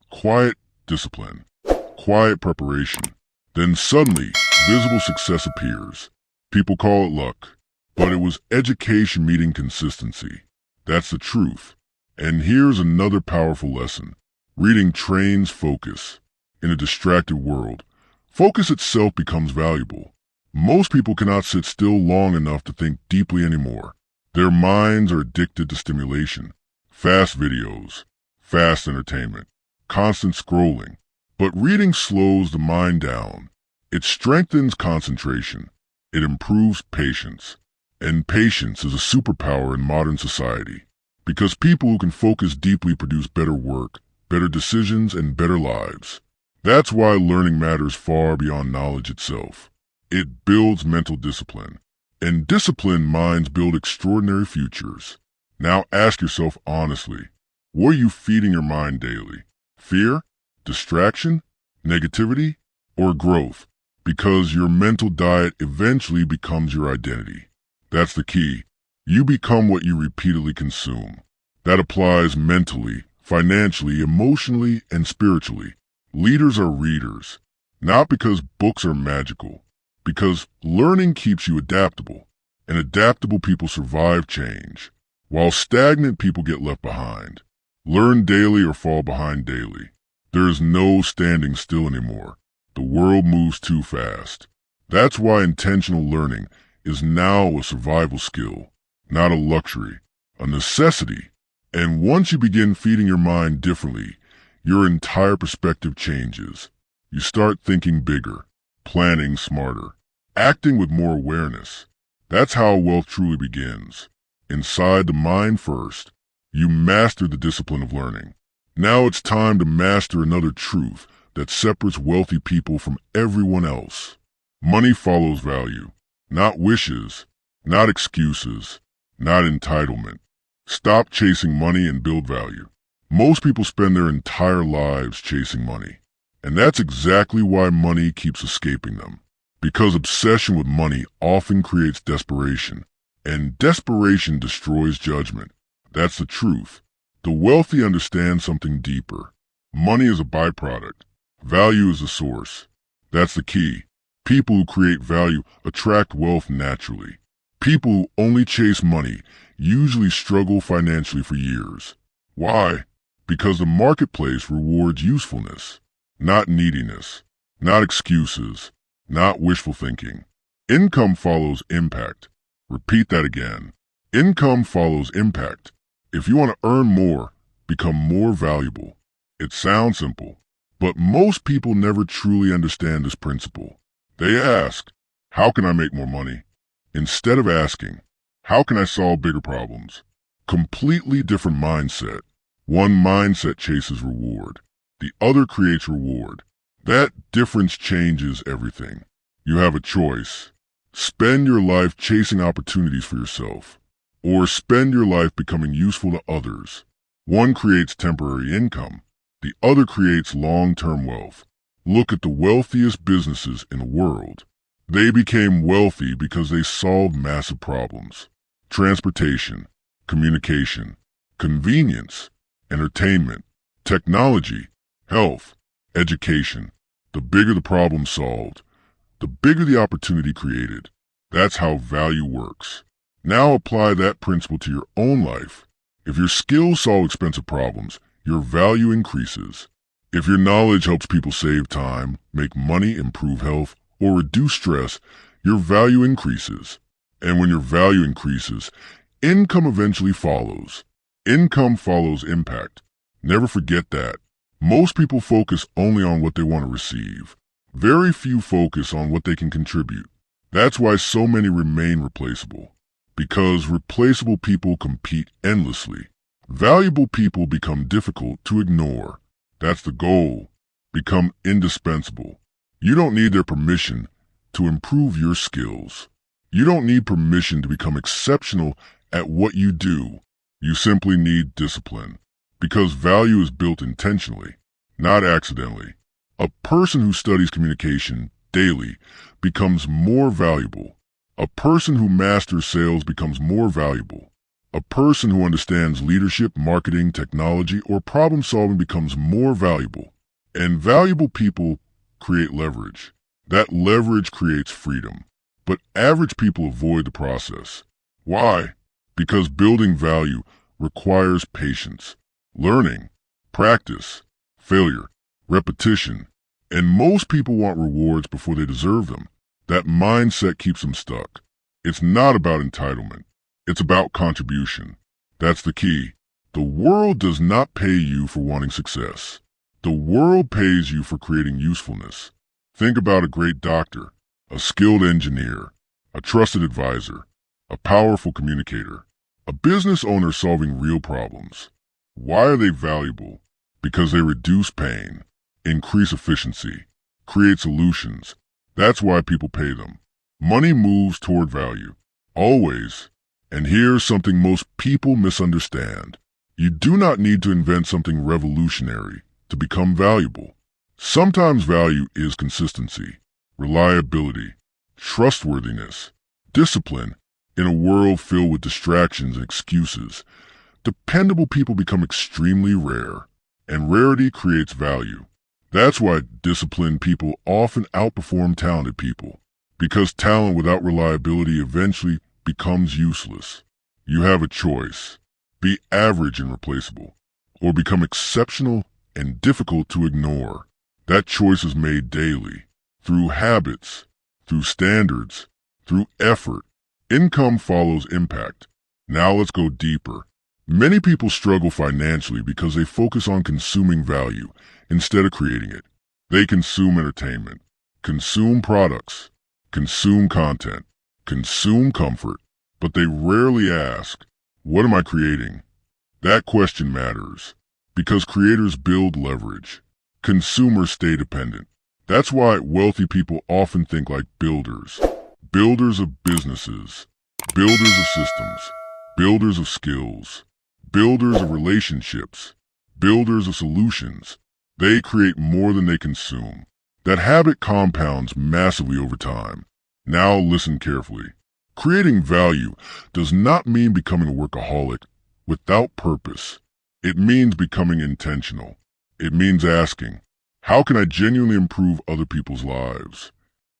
quiet discipline, quiet preparation. Then suddenly, visible success appears. People call it luck, but it was education meeting consistency. That's the truth. And here's another powerful lesson. Reading trains focus. In a distracted world, focus itself becomes valuable. Most people cannot sit still long enough to think deeply anymore. Their minds are addicted to stimulation, fast videos, fast entertainment, constant scrolling. But reading slows the mind down. It strengthens concentration. It improves patience. And patience is a superpower in modern society. Because people who can focus deeply produce better work, better decisions, and better lives. That's why learning matters far beyond knowledge itself. It builds mental discipline. And disciplined minds build extraordinary futures. Now ask yourself honestly, what are you feeding your mind daily? Fear? Distraction? Negativity? Or growth? Because your mental diet eventually becomes your identity. That's the key. You become what you repeatedly consume. That applies mentally, financially, emotionally, and spiritually. Leaders are readers, not because books are magical, because learning keeps you adaptable, and adaptable people survive change, while stagnant people get left behind. Learn daily or fall behind daily. There is no standing still anymore. The world moves too fast. That's why intentional learning is now a survival skill, not a luxury, a necessity. And once you begin feeding your mind differently, your entire perspective changes. You start thinking bigger, planning smarter, acting with more awareness. That's how wealth truly begins. Inside the mind first. You master the discipline of learning. Now it's time to master another truth that separates wealthy people from everyone else. Money follows value, not wishes, not excuses, not entitlement. Stop chasing money and build value. Most people spend their entire lives chasing money. And that's exactly why money keeps escaping them. Because obsession with money often creates desperation. And desperation destroys judgment. That's the truth. The wealthy understand something deeper. Money is a byproduct. Value is the source. That's the key. People who create value attract wealth naturally. People who only chase money usually struggle financially for years. Why? Because the marketplace rewards usefulness, not neediness, not excuses, not wishful thinking. Income follows impact. Repeat that again. Income follows impact. If you want to earn more, become more valuable. It sounds simple, but most people never truly understand this principle. They ask, how can I make more money? Instead of asking, how can I solve bigger problems? Completely different mindset. One mindset chases reward. The other creates reward. That difference changes everything. You have a choice. Spend your life chasing opportunities for yourself, or spend your life becoming useful to others. One creates temporary income. The other creates long-term wealth. Look at the wealthiest businesses in the world. They became wealthy because they solved massive problems. Transportation, communication, convenience, entertainment, technology, health, education. The bigger the problem solved, the bigger the opportunity created. That's how value works. Now apply that principle to your own life. If your skills solve expensive problems, your value increases. If your knowledge helps people save time, make money, improve health, or reduce stress, your value increases. And when your value increases, income eventually follows. Income follows impact. Never forget that. Most people focus only on what they want to receive. Very few focus on what they can contribute. That's why so many remain replaceable. Because replaceable people compete endlessly. Valuable people become difficult to ignore. That's the goal. Become indispensable. You don't need their permission to improve your skills. You don't need permission to become exceptional at what you do. You simply need discipline. Because value is built intentionally, not accidentally. A person who studies communication daily becomes more valuable. A person who masters sales becomes more valuable. A person who understands leadership, marketing, technology, or problem solving becomes more valuable. And valuable people create leverage. That leverage creates freedom. But average people avoid the process. Why? Because building value requires patience, learning, practice, failure, repetition, and most people want rewards before they deserve them. That mindset keeps them stuck. It's not about entitlement. It's about contribution. That's the key. The world does not pay you for wanting success. The world pays you for creating usefulness. Think about a great doctor, a skilled engineer, a trusted advisor, a powerful communicator, a business owner solving real problems. Why are they valuable? Because they reduce pain, increase efficiency, create solutions. That's why people pay them. Money moves toward value. Always. And here's something most people misunderstand. You do not need to invent something revolutionary to become valuable. Sometimes value is consistency, reliability, trustworthiness, discipline. In a world filled with distractions and excuses, dependable people become extremely rare, and rarity creates value. That's why disciplined people often outperform talented people, because talent without reliability eventually becomes useless. You have a choice. Be average and replaceable, or become exceptional and difficult to ignore. That choice is made daily, through habits, through standards, through effort. Income follows impact. Now let's go deeper. Many people struggle financially because they focus on consuming value instead of creating it. They consume entertainment, consume products, consume content, consume comfort, but they rarely ask, what am I creating? That question matters, because creators build leverage. Consumers stay dependent. That's why wealthy people often think like builders. Builders of businesses, builders of systems, builders of skills, builders of relationships, builders of solutions. They create more than they consume. That habit compounds massively over time. Now listen carefully. Creating value does not mean becoming a workaholic without purpose. It means becoming intentional. It means asking, how can I genuinely improve other people's lives?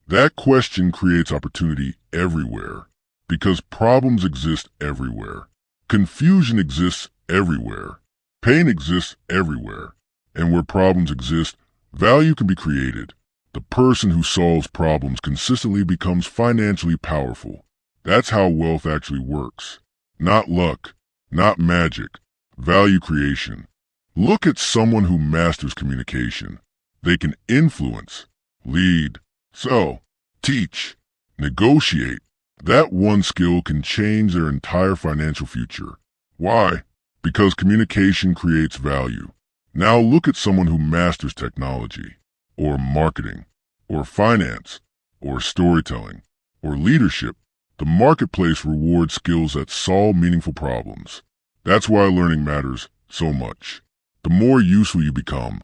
That question creates opportunity everywhere, because problems exist everywhere. Confusion exists everywhere. Pain exists everywhere. And where problems exist, value can be created. The person who solves problems consistently becomes financially powerful. That's how wealth actually works. Not luck, not magic, value creation. Look at someone who masters communication. They can influence, lead, sell, teach, negotiate. That one skill can change their entire financial future. Why? Because communication creates value. Now look at someone who masters technology, or marketing, or finance, or storytelling, or leadership. The marketplace rewards skills that solve meaningful problems. That's why learning matters so much. The more useful you become,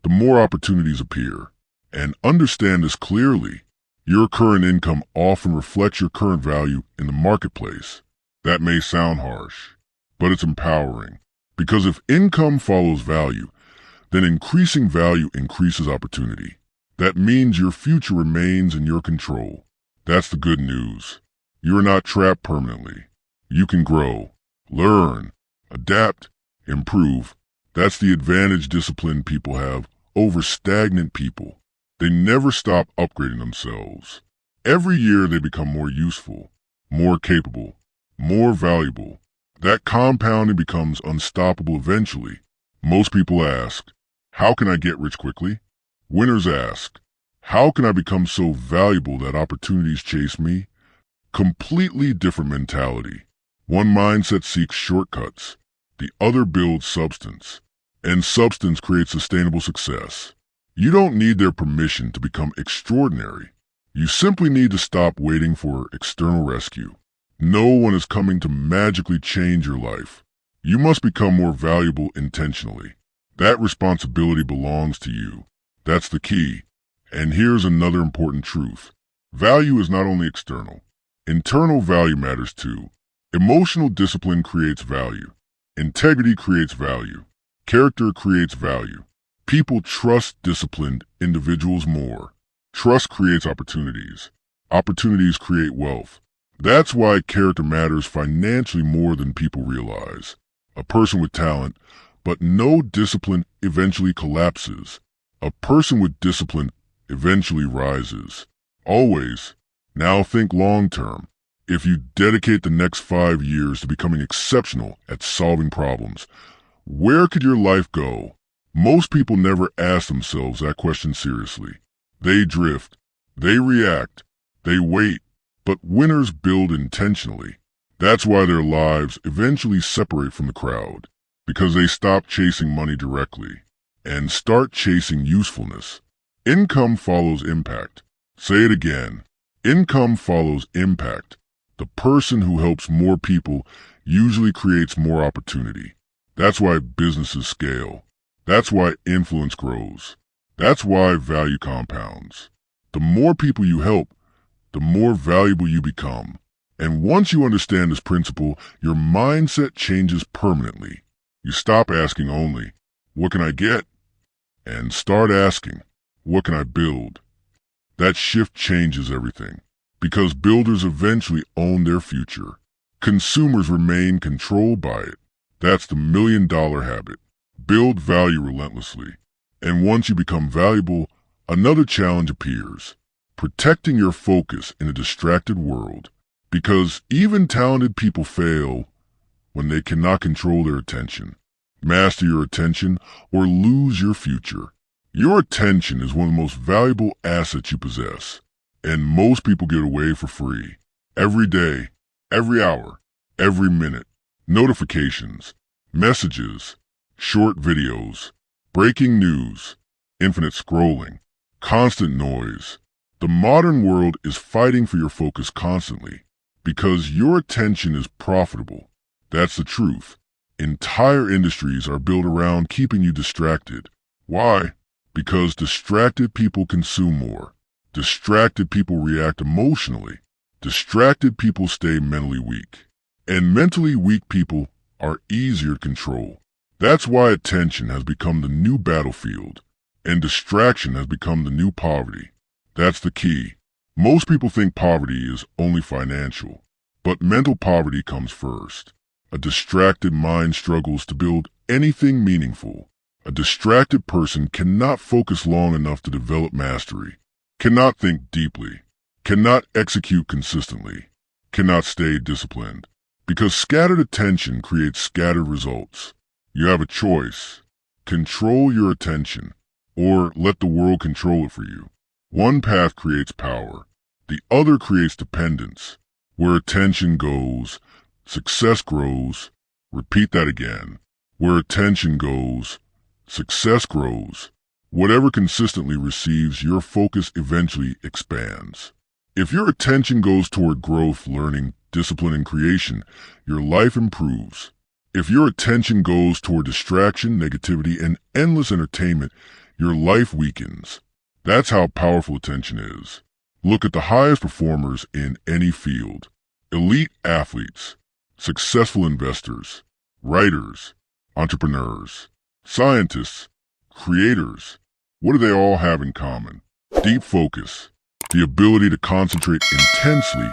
the more opportunities appear. And understand this clearly. Your current income often reflects your current value in the marketplace. That may sound harsh, but it's empowering. Because if income follows value, then increasing value increases opportunity. That means your future remains in your control. That's the good news. You are not trapped permanently. You can grow, learn, adapt, improve. That's the advantage disciplined people have over stagnant people. They never stop upgrading themselves. Every year they become more useful, more capable, more valuable. That compounding becomes unstoppable eventually. Most people ask, how can I get rich quickly? Winners ask, how can I become so valuable that opportunities chase me? Completely different mentality. One mindset seeks shortcuts. The other builds substance. And substance creates sustainable success. You don't need their permission to become extraordinary. You simply need to stop waiting for external rescue. No one is coming to magically change your life. You must become more valuable intentionally. That responsibility belongs to you. That's the key. And here's another important truth. Value is not only external. Internal value matters too. Emotional discipline creates value. Integrity creates value. Character creates value. People trust disciplined individuals more. Trust creates opportunities. Opportunities create wealth. That's why character matters financially more than people realize. A person with talent, but no discipline eventually collapses. A person with discipline eventually rises. Always. Now think long term. If you dedicate the next 5 years to becoming exceptional at solving problems, where could your life go? Most people never ask themselves that question seriously. They drift. They react. They wait. But winners build intentionally. That's why their lives eventually separate from the crowd, because they stop chasing money directly and start chasing usefulness. Income follows impact. Say it again. Income follows impact. The person who helps more people usually creates more opportunity. That's why businesses scale. That's why influence grows. That's why value compounds. The more people you help, the more valuable you become. And once you understand this principle, your mindset changes permanently. You stop asking only, what can I get? And start asking, what can I build? That shift changes everything, because builders eventually own their future. Consumers remain controlled by it. That's the $1 million habit. Build value relentlessly. And once you become valuable, another challenge appears. Protecting your focus in a distracted world. Because even talented people fail when they cannot control their attention. Master your attention or lose your future. Your attention is one of the most valuable assets you possess. And most people give it away for free. Every day, every hour, every minute. Notifications, messages, short videos, breaking news, infinite scrolling, constant noise. The modern world is fighting for your focus constantly because your attention is profitable. That's the truth. Entire industries are built around keeping you distracted. Why? Because distracted people consume more. Distracted people react emotionally. Distracted people stay mentally weak. And mentally weak people are easier to control. That's why attention has become the new battlefield, and distraction has become the new poverty. That's the key. Most people think poverty is only financial, but mental poverty comes first. A distracted mind struggles to build anything meaningful. A distracted person cannot focus long enough to develop mastery, cannot think deeply, cannot execute consistently, cannot stay disciplined. Because scattered attention creates scattered results. You have a choice. Control your attention, or let the world control it for you. One path creates power. The other creates dependence. Where attention goes, success grows. Repeat that again. Where attention goes, success grows. Whatever consistently receives your focus eventually expands. If your attention goes toward growth, learning, discipline, and creation, your life improves. If your attention goes toward distraction, negativity, and endless entertainment, your life weakens. That's how powerful attention is. Look at the highest performers in any field. Elite athletes, successful investors, writers, entrepreneurs, scientists, creators. What do they all have in common? Deep focus, the ability to concentrate intensely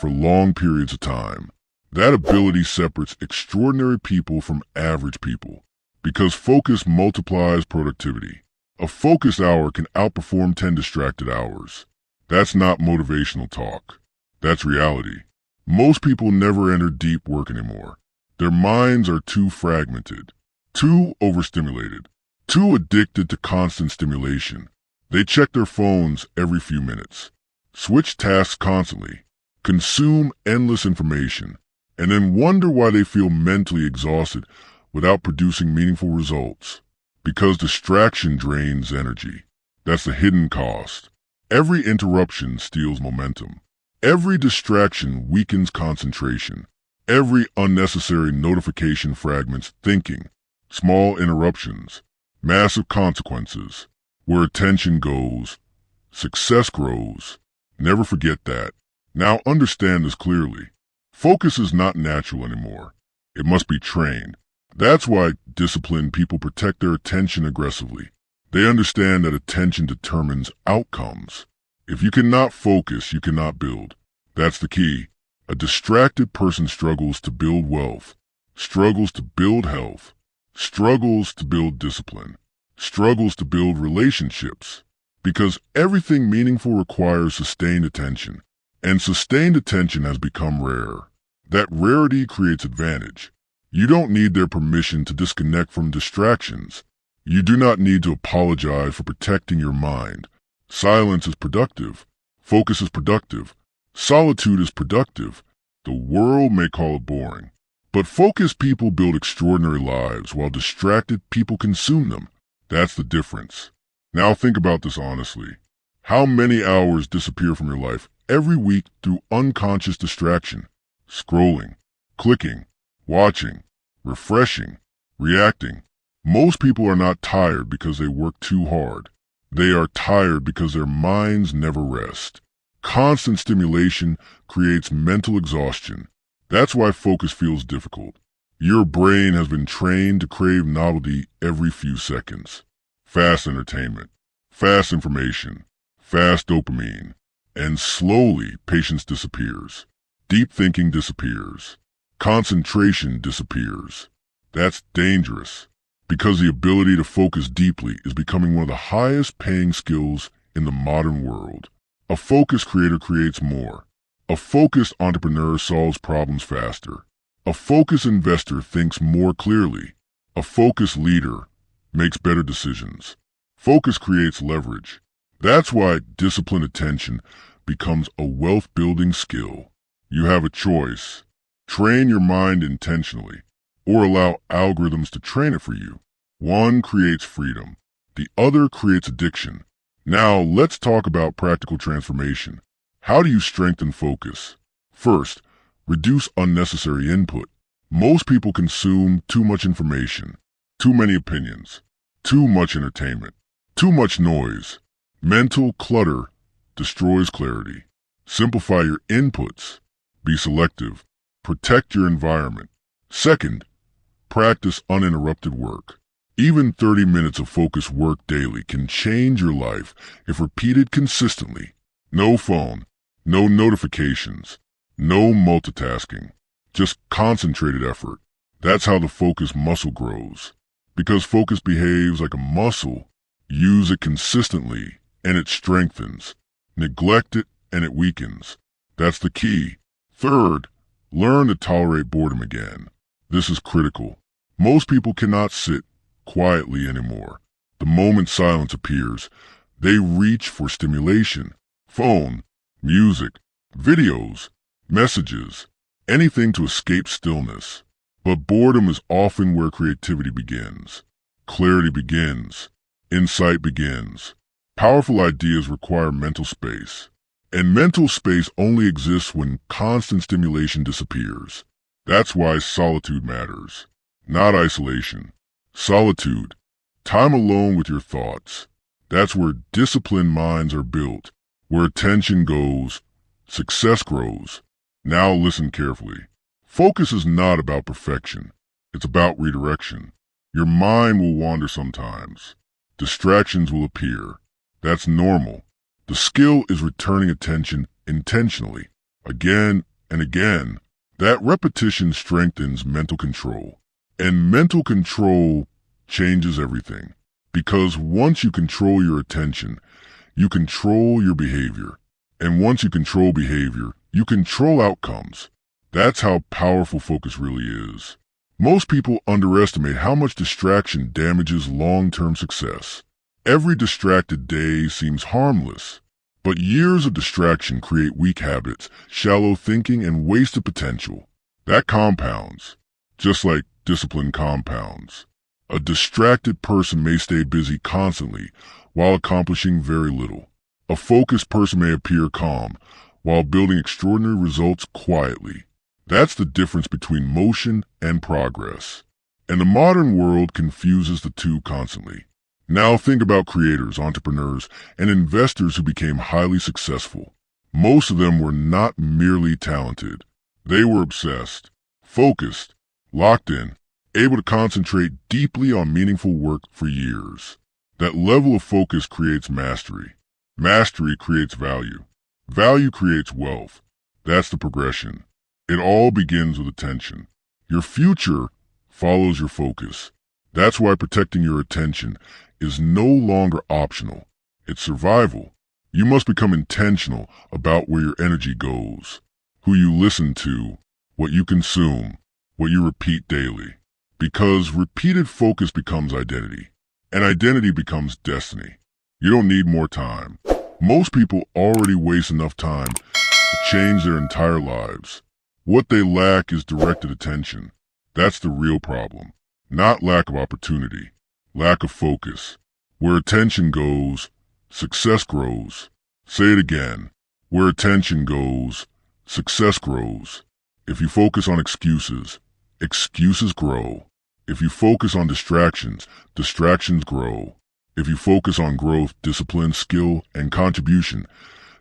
for long periods of time. That ability separates extraordinary people from average people, because focus multiplies productivity. A focused hour can outperform 10 distracted hours. That's not motivational talk. That's reality. Most people never enter deep work anymore. Their minds are too fragmented, too overstimulated, too addicted to constant stimulation. They check their phones every few minutes, switch tasks constantly, consume endless information, and then wonder why they feel mentally exhausted without producing meaningful results. Because distraction drains energy. That's the hidden cost. Every interruption steals momentum. Every distraction weakens concentration. Every unnecessary notification fragments thinking. Small interruptions, massive consequences. Where attention goes, success grows. Never forget that. Now understand this clearly. Focus is not natural anymore. It must be trained. That's why disciplined people protect their attention aggressively. They understand that attention determines outcomes. If you cannot focus, you cannot build. That's the key. A distracted person struggles to build wealth, struggles to build health, struggles to build discipline, struggles to build relationships. Because everything meaningful requires sustained attention, and sustained attention has become rare. That rarity creates advantage. You don't need their permission to disconnect from distractions. You do not need to apologize for protecting your mind. Silence is productive. Focus is productive. Solitude is productive. The world may call it boring. But focused people build extraordinary lives while distracted people consume them. That's the difference. Now think about this honestly. How many hours disappear from your life every week through unconscious distraction? Scrolling, clicking, watching, refreshing, reacting. Most people are not tired because they work too hard. They are tired because their minds never rest. Constant stimulation creates mental exhaustion. That's why focus feels difficult. Your brain has been trained to crave novelty every few seconds. Fast entertainment, fast information, fast dopamine, and slowly patience disappears. Deep thinking disappears. Concentration disappears. That's dangerous, because the ability to focus deeply is becoming one of the highest paying skills in the modern world. A focused creator creates more. A focused entrepreneur solves problems faster. A focused investor thinks more clearly. A focused leader makes better decisions. Focus creates leverage. That's why disciplined attention becomes a wealth-building skill. You have a choice. Train your mind intentionally, or allow algorithms to train it for you. One creates freedom. The other creates addiction. Now, let's talk about practical transformation. How do you strengthen focus? First, reduce unnecessary input. Most people consume too much information, too many opinions, too much entertainment, too much noise. Mental clutter destroys clarity. Simplify your inputs. Be selective. Protect your environment. Second, practice uninterrupted work. Even 30 minutes of focused work daily can change your life if repeated consistently. No phone, no notifications, no multitasking, just concentrated effort. That's how the focus muscle grows. Because focus behaves like a muscle, use it consistently and it strengthens. Neglect it and it weakens. That's the key. Third, learn to tolerate boredom again. This is critical. Most people cannot sit quietly anymore. The moment silence appears, they reach for stimulation. Phone, music, videos, messages, anything to escape stillness. But boredom is often where creativity begins. Clarity begins. Insight begins. Powerful ideas require mental space. And mental space only exists when constant stimulation disappears. That's why solitude matters. Not isolation. Solitude. Time alone with your thoughts. That's where disciplined minds are built. Where attention goes, success grows. Now listen carefully. Focus is not about perfection. It's about redirection. Your mind will wander sometimes. Distractions will appear. That's normal. The skill is returning attention intentionally, again and again. That repetition strengthens mental control. And mental control changes everything. Because once you control your attention, you control your behavior. And once you control behavior, you control outcomes. That's how powerful focus really is. Most people underestimate how much distraction damages long-term success. Every distracted day seems harmless, but years of distraction create weak habits, shallow thinking, and wasted potential. That compounds, just like discipline compounds. A distracted person may stay busy constantly while accomplishing very little. A focused person may appear calm while building extraordinary results quietly. That's the difference between motion and progress. And the modern world confuses the two constantly. Now think about creators, entrepreneurs, and investors who became highly successful. Most of them were not merely talented. They were obsessed, focused, locked in, able to concentrate deeply on meaningful work for years. That level of focus creates mastery. Mastery creates value. Value creates wealth. That's the progression. It all begins with attention. Your future follows your focus. That's why protecting your attention is no longer optional. It's survival. You must become intentional about where your energy goes, who you listen to, what you consume, what you repeat daily. Because repeated focus becomes identity, and identity becomes destiny. You don't need more time. Most people already waste enough time to change their entire lives. What they lack is directed attention. That's the real problem. Not lack of opportunity, lack of focus. Where attention goes, success grows. Say it again. Where attention goes, success grows. If you focus on excuses, excuses grow. If you focus on distractions, distractions grow. If you focus on growth, discipline, skill, and contribution,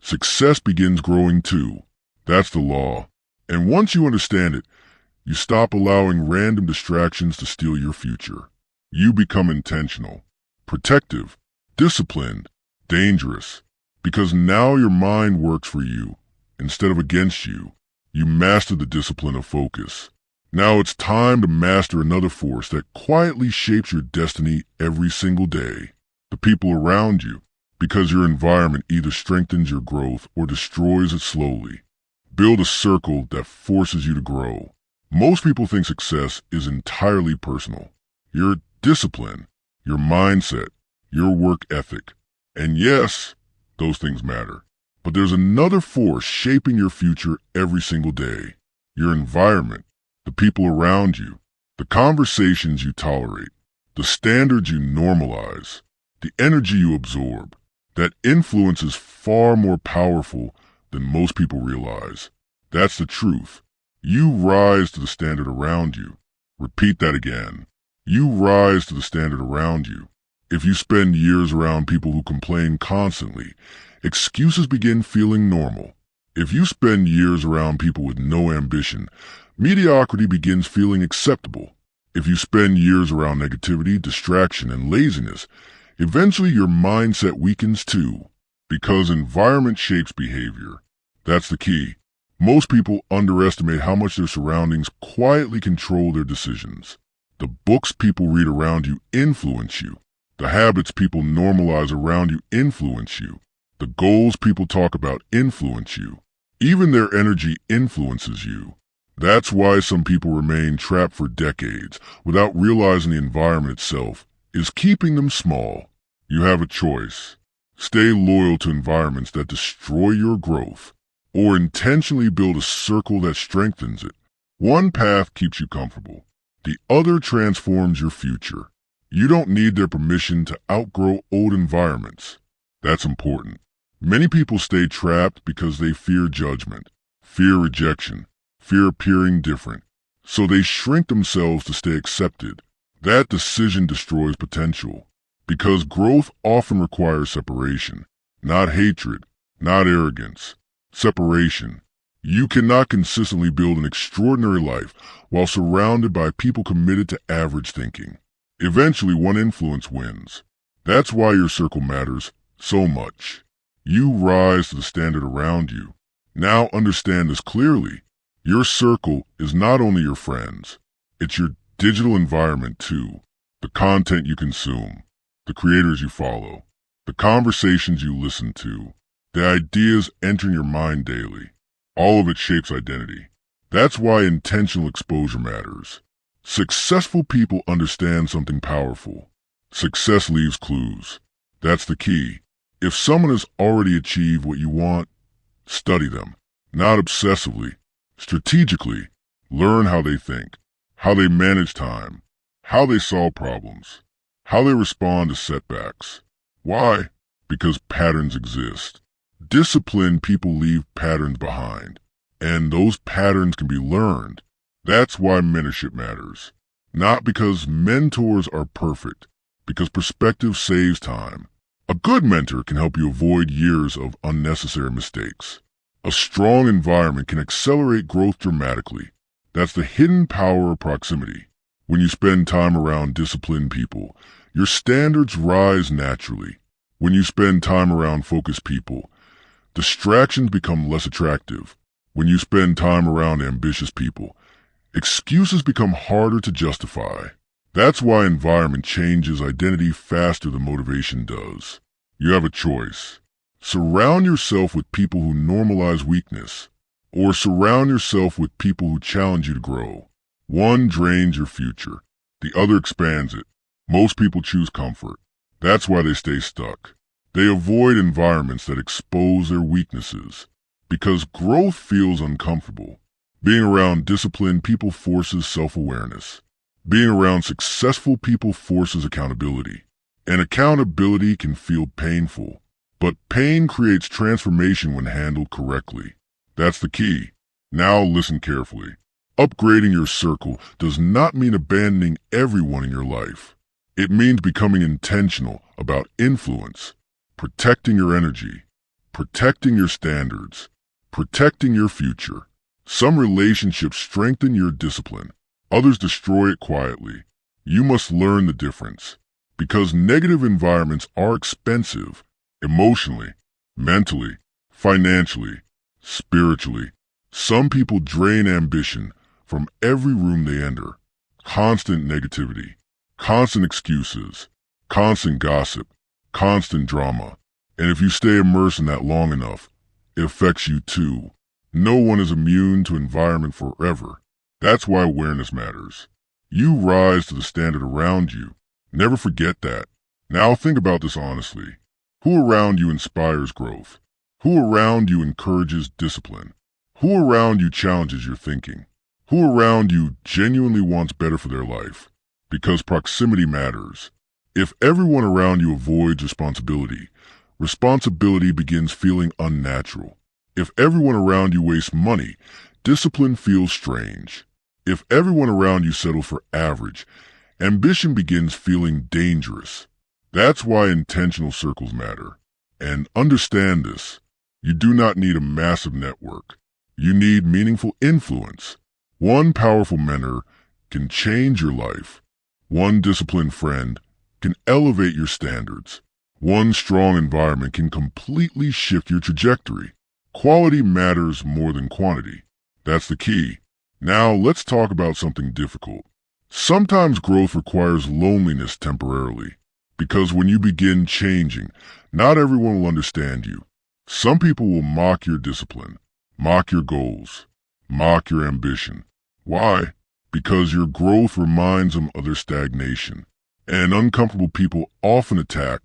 success begins growing too. That's the law. And once you understand it, you stop allowing random distractions to steal your future. You become intentional, protective, disciplined, dangerous. Because now your mind works for you instead of against you. You master the discipline of focus. Now it's time to master another force that quietly shapes your destiny every single day. The people around you, because your environment either strengthens your growth or destroys it slowly. Build a circle that forces you to grow. Most people think success is entirely personal. Your discipline, your mindset, your work ethic. And yes, those things matter. But there's another force shaping your future every single day. Your environment, the people around you, the conversations you tolerate, the standards you normalize, the energy you absorb. That influence is far more powerful than most people realize. That's the truth. You rise to the standard around you. Repeat that again. You rise to the standard around you. If you spend years around people who complain constantly, excuses begin feeling normal. If you spend years around people with no ambition, mediocrity begins feeling acceptable. If you spend years around negativity, distraction, and laziness, eventually your mindset weakens too. Because environment shapes behavior. That's the key. Most people underestimate how much their surroundings quietly control their decisions. The books people read around you influence you. The habits people normalize around you influence you. The goals people talk about influence you. Even their energy influences you. That's why some people remain trapped for decades without realizing the environment itself is keeping them small. You have a choice. Stay loyal to environments that destroy your growth, or intentionally build a circle that strengthens it. One path keeps you comfortable. The other transforms your future. You don't need their permission to outgrow old environments. That's important. Many people stay trapped because they fear judgment, fear rejection, fear appearing different. So they shrink themselves to stay accepted. That decision destroys potential. Because growth often requires separation, not hatred, not arrogance. Separation. You cannot consistently build an extraordinary life while surrounded by people committed to average thinking. Eventually, one influence wins. That's why your circle matters so much. You rise to the standard around you. Now understand this clearly. Your circle is not only your friends. It's your digital environment too. The content you consume, the creators you follow, the conversations you listen to, the ideas entering your mind daily. All of it shapes identity. That's why intentional exposure matters. Successful people understand something powerful. Success leaves clues. That's the key. If someone has already achieved what you want, study them. Not obsessively, strategically. Learn how they think, how they manage time, how they solve problems, how they respond to setbacks. Why? Because patterns exist. Disciplined people leave patterns behind, and those patterns can be learned. That's why mentorship matters. Not because mentors are perfect, because perspective saves time. A good mentor can help you avoid years of unnecessary mistakes. A strong environment can accelerate growth dramatically. That's the hidden power of proximity. When you spend time around disciplined people, your standards rise naturally. When you spend time around focused people, distractions become less attractive. When you spend time around ambitious people, excuses become harder to justify. That's why environment changes identity faster than motivation does. You have a choice. Surround yourself with people who normalize weakness, or surround yourself with people who challenge you to grow. One drains your future, the other expands it. Most people choose comfort. That's why they stay stuck. They avoid environments that expose their weaknesses, because growth feels uncomfortable. Being around disciplined people forces self-awareness. Being around successful people forces accountability. And accountability can feel painful, but pain creates transformation when handled correctly. That's the key. Now listen carefully. Upgrading your circle does not mean abandoning everyone in your life. It means becoming intentional about influence, protecting your energy, protecting your standards, protecting your future. Some relationships strengthen your discipline. Others destroy it quietly. You must learn the difference. Because negative environments are expensive, emotionally, mentally, financially, spiritually. Some people drain ambition from every room they enter. Constant negativity, constant excuses, constant gossip, constant drama. And if you stay immersed in that long enough, it affects you too. No one is immune to environment forever. That's why awareness matters. You rise to the standard around you. Never forget that. Now think about this honestly. Who around you inspires growth? Who around you encourages discipline? Who around you challenges your thinking? Who around you genuinely wants better for their life? Because proximity matters. If everyone around you avoids responsibility, responsibility begins feeling unnatural. If everyone around you wastes money, discipline feels strange. If everyone around you settles for average, ambition begins feeling dangerous. That's why intentional circles matter. And understand this, you do not need a massive network. You need meaningful influence. One powerful mentor can change your life. One disciplined friend can elevate your standards. One strong environment can completely shift your trajectory. Quality matters more than quantity. That's the key. Now let's talk about something difficult. Sometimes growth requires loneliness temporarily, because when you begin changing, not everyone will understand you. Some people will mock your discipline, mock your goals, mock your ambition. Why? Because your growth reminds them of their stagnation. And uncomfortable people often attack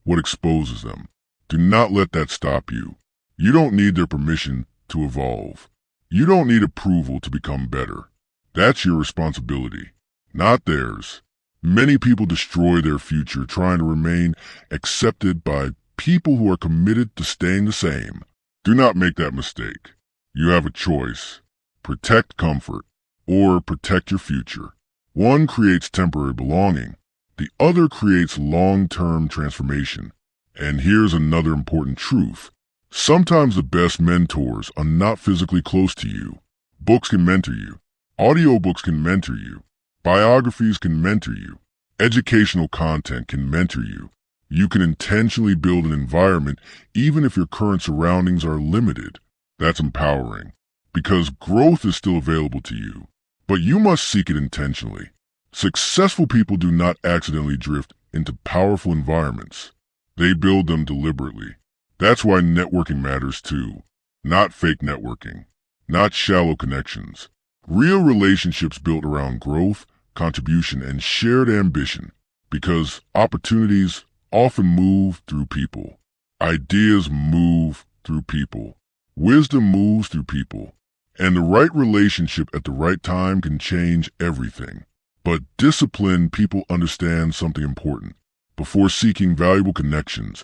what exposes them. Do not let that stop you. You don't need their permission to evolve. You don't need approval to become better. That's your responsibility, not theirs. Many people destroy their future trying to remain accepted by people who are committed to staying the same. Do not make that mistake. You have a choice. Protect comfort or protect your future. One creates temporary belonging. The other creates long-term transformation. And here's another important truth. Sometimes the best mentors are not physically close to you. Books can mentor you. Audiobooks can mentor you. Biographies can mentor you. Educational content can mentor you. You can intentionally build an environment even if your current surroundings are limited. That's empowering, because growth is still available to you. But you must seek it intentionally. Successful people do not accidentally drift into powerful environments. They build them deliberately. That's why networking matters too. Not fake networking. Not shallow connections. Real relationships built around growth, contribution, and shared ambition. Because opportunities often move through people. Ideas move through people. Wisdom moves through people. And the right relationship at the right time can change everything. But disciplined people understand something important. Before seeking valuable connections,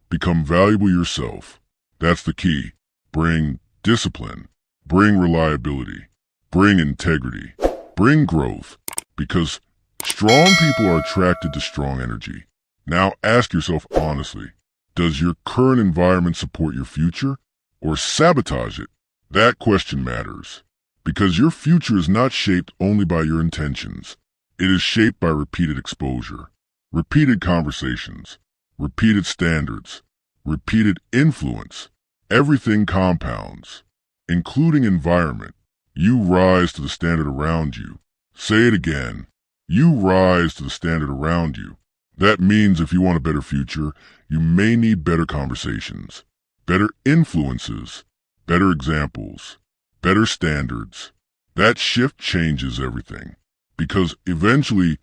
become valuable yourself. That's the key. Bring discipline. Bring reliability. Bring integrity. Bring growth. Because Strong people are attracted to strong energy. Now ask yourself honestly, does your current environment support your future or sabotage it? That question matters because your future is not shaped only by your intentions. It is shaped by repeated exposure, repeated conversations, repeated standards, repeated influence. Everything compounds, including environment. You rise to the standard around you. Say it again. You rise to the standard around you. That means if you want a better future, you may need better conversations, better influences, better examples, better standards. That shift changes everything because eventually,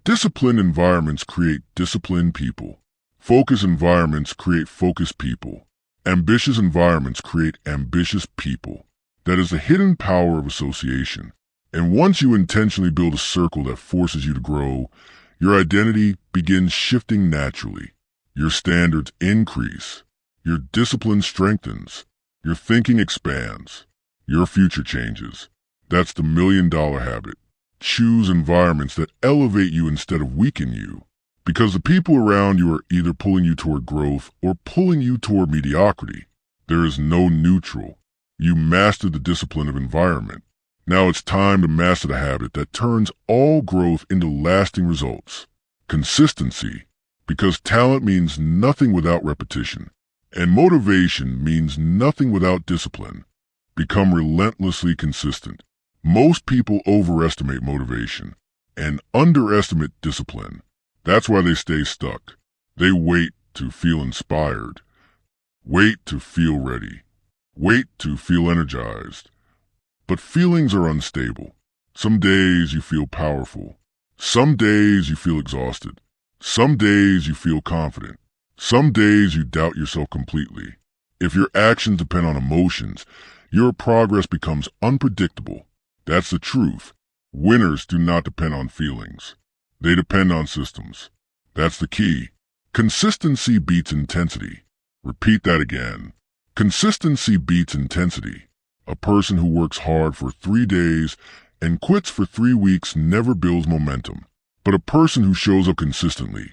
disciplined environments create disciplined people. Focused environments create focused people. Ambitious environments create ambitious people. That is the hidden power of association. And once you intentionally build a circle that forces you to grow, your identity begins shifting naturally. Your standards increase. Your discipline strengthens. Your thinking expands. Your future changes. That's the million-dollar habit. Choose environments that elevate you instead of weaken you. Because the people around you are either pulling you toward growth or pulling you toward mediocrity. There is no neutral. You mastered the discipline of environment. Now it's time to master the habit that turns all growth into lasting results. Consistency. Because talent means nothing without repetition. And motivation means nothing without discipline. Become relentlessly consistent. Most people overestimate motivation and underestimate discipline. That's why they stay stuck. They wait to feel inspired, wait to feel ready, wait to feel energized. But feelings are unstable. Some days you feel powerful. Some days you feel exhausted. Some days you feel confident. Some days you doubt yourself completely. If your actions depend on emotions, your progress becomes unpredictable. That's the truth. Winners do not depend on feelings. They depend on systems. That's the key. Consistency beats intensity. Repeat that again. Consistency beats intensity. A person who works hard for 3 days and quits for 3 weeks never builds momentum. But a person who shows up consistently,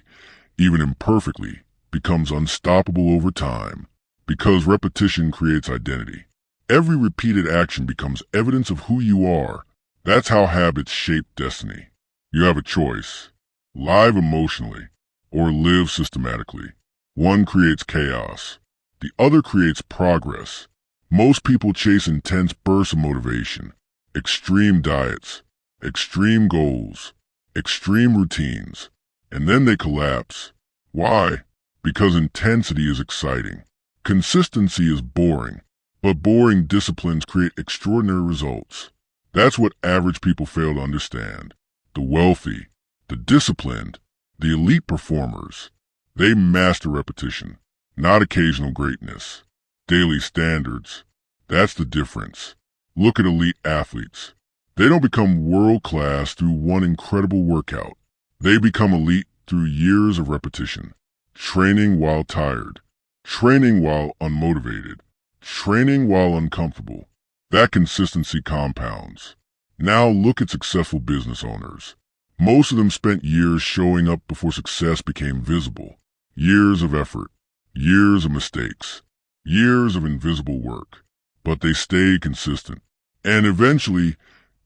even imperfectly, becomes unstoppable over time because repetition creates identity. Every repeated action becomes evidence of who you are. That's how habits shape destiny. You have a choice. Live emotionally or live systematically. One creates chaos. The other creates progress. Most people chase intense bursts of motivation, extreme diets, extreme goals, extreme routines, and then they collapse. Why? Because intensity is exciting. Consistency is boring, but boring disciplines create extraordinary results. That's what average people fail to understand. The wealthy, the disciplined, the elite performers, they master repetition, not occasional greatness. Daily standards, that's the difference. Look at elite athletes. They don't become world-class through one incredible workout. They become elite through years of repetition. Training while tired. Training while unmotivated. Training while uncomfortable. That consistency compounds. Now look at successful business owners. Most of them spent years showing up before success became visible. Years of effort. Years of mistakes. Years of invisible work. But they stayed consistent. And eventually,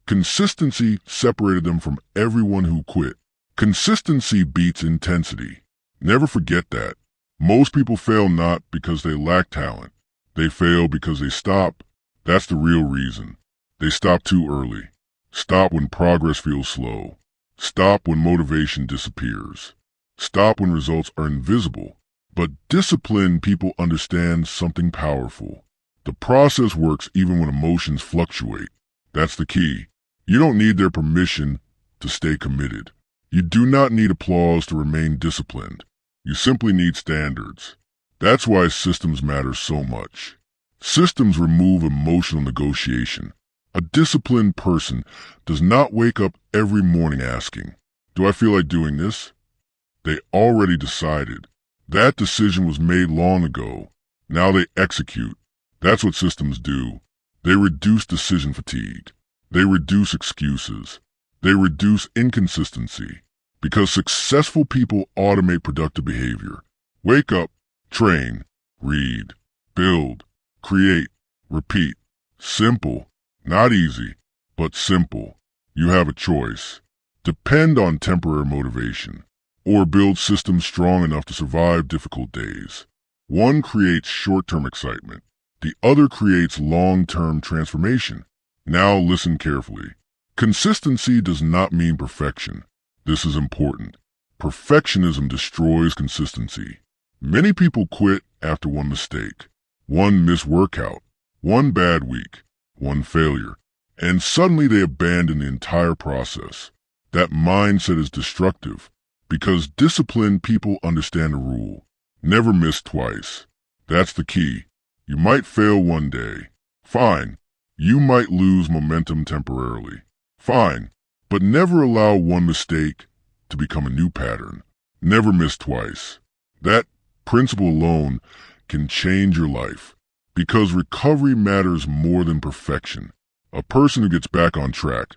consistency separated them from everyone who quit. Consistency beats intensity. Never forget that. Most people fail not because they lack talent. They fail because they stop. That's the real reason. They stop too early. Stop when progress feels slow. Stop when motivation disappears. Stop when results are invisible. But disciplined people understand something powerful. The process works even when emotions fluctuate. That's the key. You don't need their permission to stay committed. You do not need applause to remain disciplined. You simply need standards. That's why systems matter so much. Systems remove emotional negotiation. A disciplined person does not wake up every morning asking, "Do I feel like doing this?" They already decided. That decision was made long ago. Now they execute. That's what systems do. They reduce decision fatigue. They reduce excuses. They reduce inconsistency because successful people automate productive behavior. Wake up, train, read, build, create, repeat. Simple, not easy, but simple. You have a choice. Depend on temporary motivation, or build systems strong enough to survive difficult days. One creates short-term excitement. The other creates long-term transformation. Now listen carefully. Consistency does not mean perfection. This is important. Perfectionism destroys consistency. Many people quit after one mistake, one missed workout, one bad week, one failure, and suddenly they abandon the entire process. That mindset is destructive because disciplined people understand the rule. Never miss twice. That's the key. You might fail one day. Fine. You might lose momentum temporarily. Fine. But never allow one mistake to become a new pattern. Never miss twice. That principle alone can change your life because recovery matters more than perfection. A person who gets back on track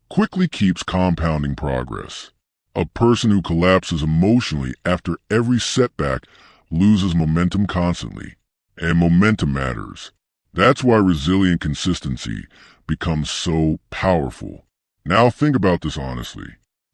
quickly keeps compounding progress. A person who collapses emotionally after every setback loses momentum constantly. And momentum matters. That's why resilient consistency becomes so powerful. Now think about this honestly.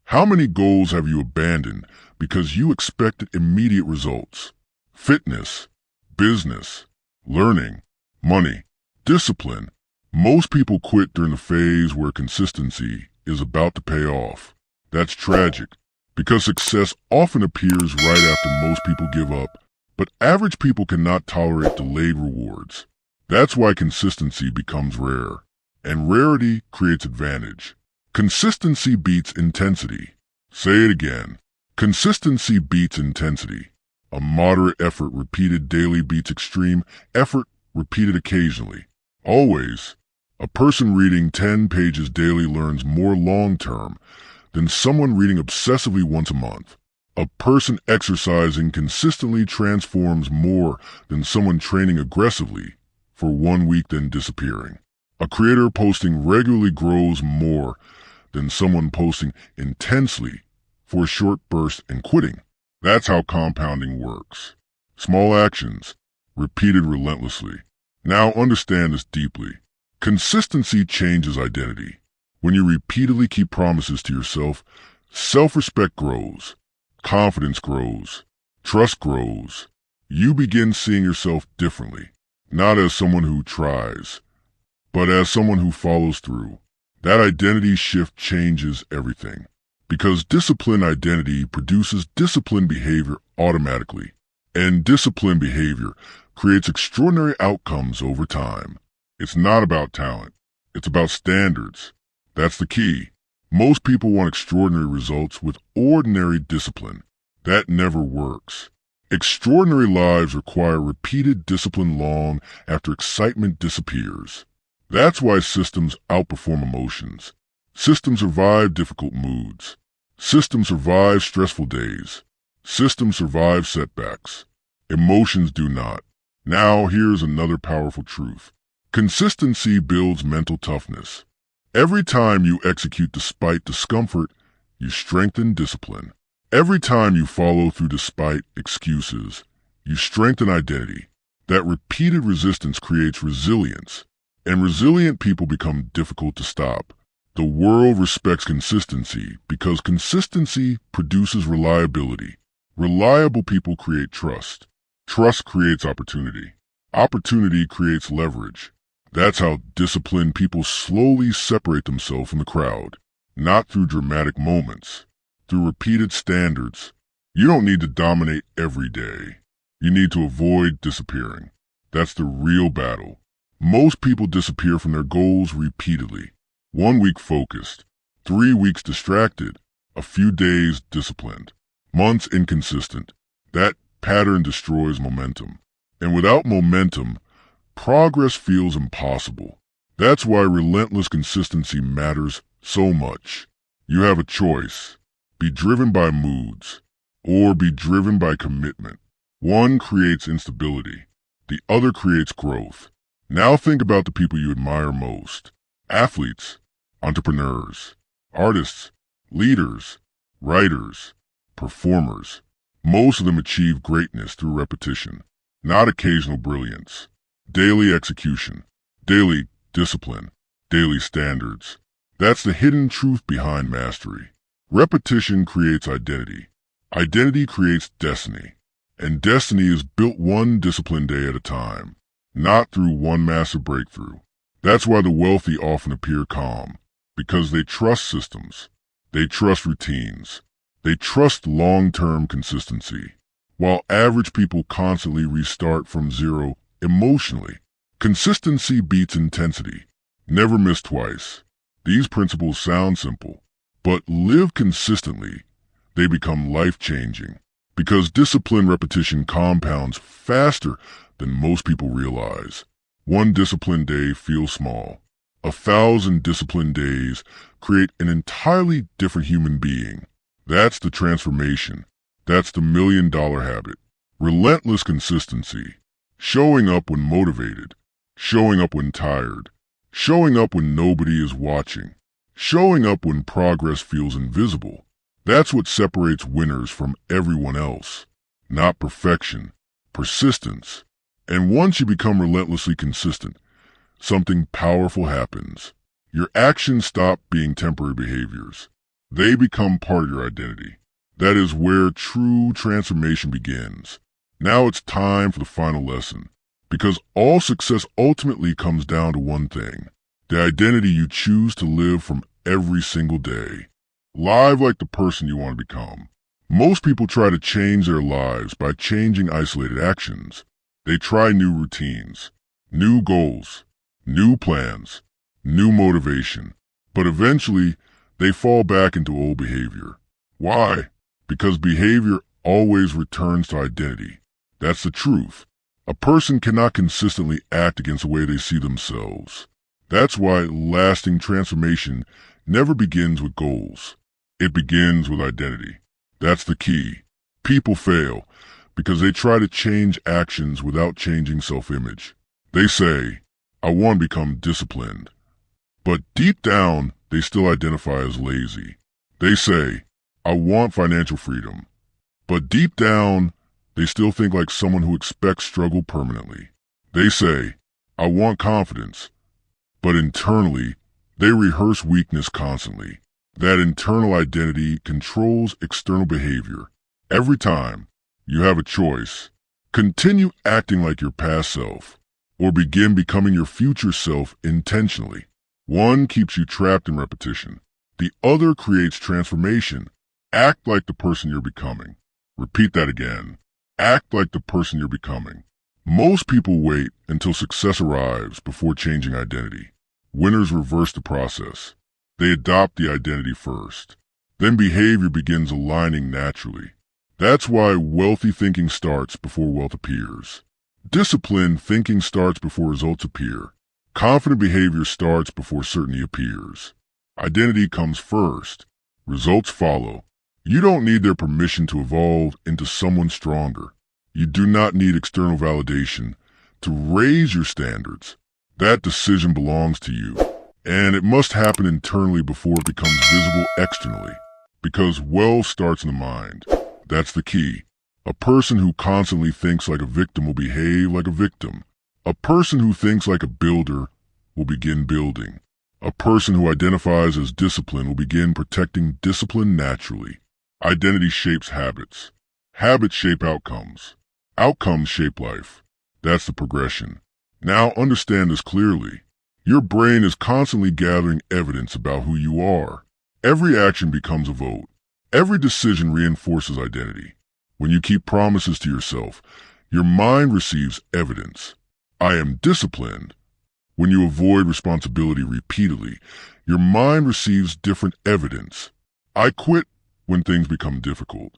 How many goals have you abandoned because you expected immediate results? Fitness, business, learning, money, discipline. Most people quit during the phase where consistency is about to pay off. That's tragic, because success often appears right after most people give up, but average people cannot tolerate delayed rewards. That's why consistency becomes rare, and rarity creates advantage. Consistency beats intensity. Say it again. Consistency beats intensity. A moderate effort repeated daily beats extreme effort repeated occasionally. Always. A person reading 10 pages daily learns more long-term than someone reading obsessively once a month. A person exercising consistently transforms more than someone training aggressively for 1 week then disappearing. A creator posting regularly grows more than someone posting intensely for a short burst and quitting. That's how compounding works. Small actions, repeated relentlessly. Now understand this deeply. Consistency changes identity. When you repeatedly keep promises to yourself, self-respect grows, confidence grows, trust grows. You begin seeing yourself differently, not as someone who tries, but as someone who follows through. That identity shift changes everything, because disciplined identity produces disciplined behavior automatically, and disciplined behavior creates extraordinary outcomes over time. It's not about talent. It's about standards. That's the key. Most people want extraordinary results with ordinary discipline. That never works. Extraordinary lives require repeated discipline long after excitement disappears. That's why systems outperform emotions. Systems survive difficult moods. Systems survive stressful days. Systems survive setbacks. Emotions do not. Now here's another powerful truth. Consistency builds mental toughness. Every time you execute despite discomfort, you strengthen discipline. Every time you follow through despite excuses, you strengthen identity. That repeated resistance creates resilience, and resilient people become difficult to stop. The world respects consistency because consistency produces reliability. Reliable people create trust. Trust creates opportunity. Opportunity creates leverage. That's how disciplined people slowly separate themselves from the crowd, not through dramatic moments, through repeated standards. You don't need to dominate every day. You need to avoid disappearing. That's the real battle. Most people disappear from their goals repeatedly. 1 week focused, 3 weeks distracted, a few days disciplined, months inconsistent. That pattern destroys momentum. And without momentum, progress feels impossible. That's why relentless consistency matters so much. You have a choice. Be driven by moods, or be driven by commitment. One creates instability. The other creates growth. Now think about the people you admire most. Athletes, entrepreneurs, Artists, leaders, writers, performers. Most of them achieve greatness through repetition, not occasional brilliance. Daily execution, daily discipline, daily standards. That's the hidden truth behind mastery. Repetition creates identity. Identity creates destiny. And destiny is built one disciplined day at a time, not through one massive breakthrough. That's why the wealthy often appear calm, because they trust systems. They trust routines. They trust long-term consistency, while average people constantly restart from zero emotionally. Consistency beats intensity. Never miss twice. These principles sound simple, but lived consistently, they become life-changing, because disciplined repetition compounds faster than most people realize. One disciplined day feels small. 1,000 disciplined days create an entirely different human being. That's the transformation. That's the million-dollar habit. Relentless consistency. Showing up when motivated. Showing up when tired. Showing up when nobody is watching. Showing up when progress feels invisible. That's what separates winners from everyone else. Not perfection, persistence. And once you become relentlessly consistent, something powerful happens. Your actions stop being temporary behaviors. They become part of your identity. That is where true transformation begins. Now it's time for the final lesson, because all success ultimately comes down to one thing: the identity you choose to live from every single day. Live like the person you want to become. Most people try to change their lives by changing isolated actions. They try new routines, new goals, new plans, new motivation, but eventually they fall back into old behavior. Why? Because behavior always returns to identity. That's the truth. A person cannot consistently act against the way they see themselves. That's why lasting transformation never begins with goals. It begins with identity. That's the key. People fail because they try to change actions without changing self-image. They say, I want to become disciplined. But deep down, they still identify as lazy. They say, I want financial freedom. But deep down, they still think like someone who expects struggle permanently. They say, I want confidence. But internally, they rehearse weakness constantly. That internal identity controls external behavior. Every time, you have a choice. Continue acting like your past self, or begin becoming your future self intentionally. One keeps you trapped in repetition. The other creates transformation. Act like the person you're becoming. Repeat that again. Act like the person you're becoming. Most people wait until success arrives before changing identity. Winners reverse the process. They adopt the identity first. Then behavior begins aligning naturally. That's why wealthy thinking starts before wealth appears. Disciplined thinking starts before results appear. Confident behavior starts before certainty appears. Identity comes first. Results follow. You don't need their permission to evolve into someone stronger. You do not need external validation to raise your standards. That decision belongs to you, and it must happen internally before it becomes visible externally, because wealth starts in the mind. That's the key. A person who constantly thinks like a victim will behave like a victim. A person who thinks like a builder will begin building. A person who identifies as disciplined will begin protecting discipline naturally. Identity shapes habits. Habits shape outcomes. Outcomes shape life. That's the progression. Now understand this clearly. Your brain is constantly gathering evidence about who you are. Every action becomes a vote. Every decision reinforces identity. When you keep promises to yourself, your mind receives evidence. I am disciplined. When you avoid responsibility repeatedly, your mind receives different evidence. I quit when things become difficult.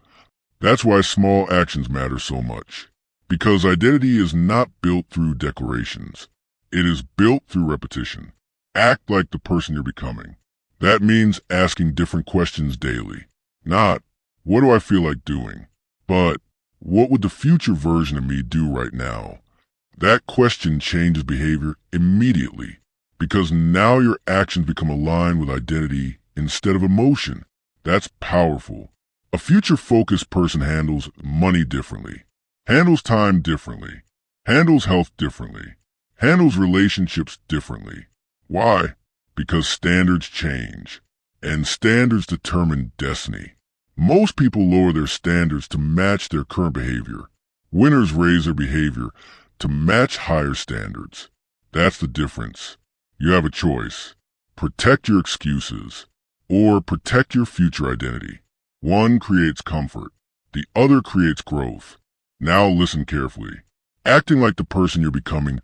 That's why small actions matter so much. Because identity is not built through declarations. It is built through repetition. Act like the person you're becoming. That means asking different questions daily. Not, what do I feel like doing? But, what would the future version of me do right now? That question changes behavior immediately, because now your actions become aligned with identity instead of emotion. That's powerful. A future-focused person handles money differently, handles time differently, handles health differently, handles relationships differently. Why? Because standards change, and standards determine destiny. Most people lower their standards to match their current behavior. Winners raise their behavior to match higher standards. That's the difference. You have a choice. Protect your excuses, or protect your future identity. One creates comfort. The other creates growth. Now listen carefully. Acting like the person you're becoming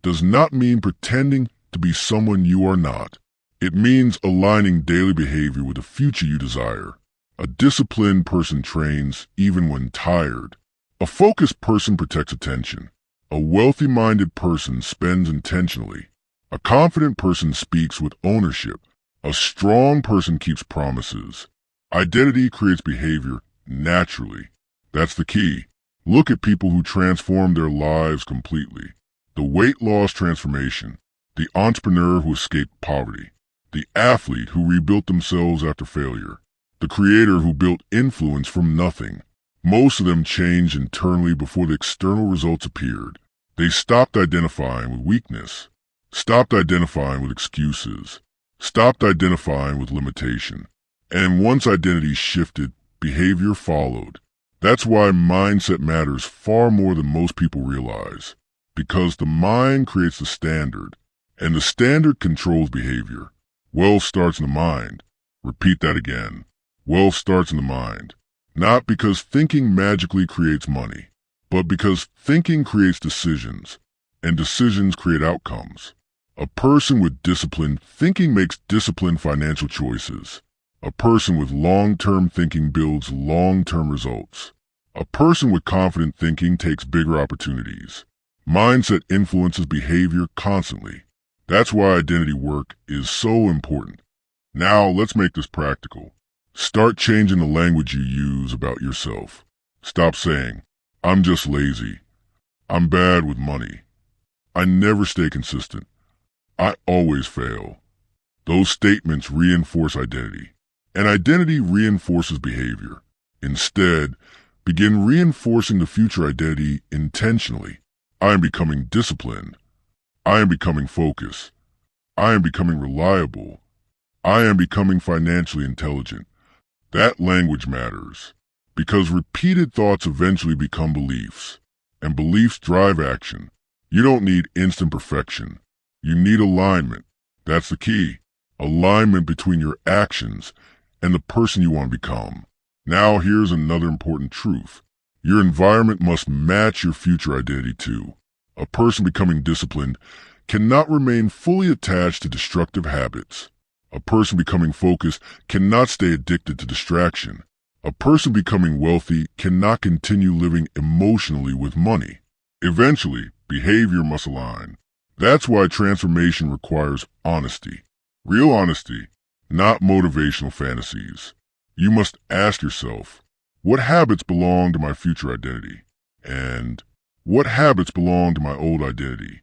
does not mean pretending to be someone you are not. It means aligning daily behavior with the future you desire. A disciplined person trains even when tired. A focused person protects attention. A wealthy-minded person spends intentionally. A confident person speaks with ownership. A strong person keeps promises. Identity creates behavior naturally. That's the key. Look at people who transform their lives completely. The weight loss transformation. The entrepreneur who escaped poverty. The athlete who rebuilt themselves after failure. The creator who built influence from nothing. Most of them changed internally before the external results appeared. They stopped identifying with weakness, stopped identifying with excuses, stopped identifying with limitation. And once identity shifted, behavior followed. That's why mindset matters far more than most people realize. Because the mind creates the standard, and the standard controls behavior. Wealth starts in the mind. Repeat that again. Wealth starts in the mind. Not because thinking magically creates money, but because thinking creates decisions, and decisions create outcomes. A person with disciplined thinking makes disciplined financial choices. A person with long-term thinking builds long-term results. A person with confident thinking takes bigger opportunities. Mindset influences behavior constantly. That's why identity work is so important. Now, let's make this practical. Start changing the language you use about yourself. Stop saying, "I'm just lazy. I'm bad with money. I never stay consistent. I always fail." Those statements reinforce identity, and identity reinforces behavior. Instead, begin reinforcing the future identity intentionally. I am becoming disciplined. I am becoming focused. I am becoming reliable. I am becoming financially intelligent. That language matters, because repeated thoughts eventually become beliefs, and beliefs drive action. You don't need instant perfection. You need alignment. That's the key. Alignment between your actions and the person you want to become. Now here's another important truth. Your environment must match your future identity too. A person becoming disciplined cannot remain fully attached to destructive habits. A person becoming focused cannot stay addicted to distraction. A person becoming wealthy cannot continue living emotionally with money. Eventually, behavior must align. That's why transformation requires honesty. Real honesty, not motivational fantasies. You must ask yourself, what habits belong to my future identity? And what habits belong to my old identity?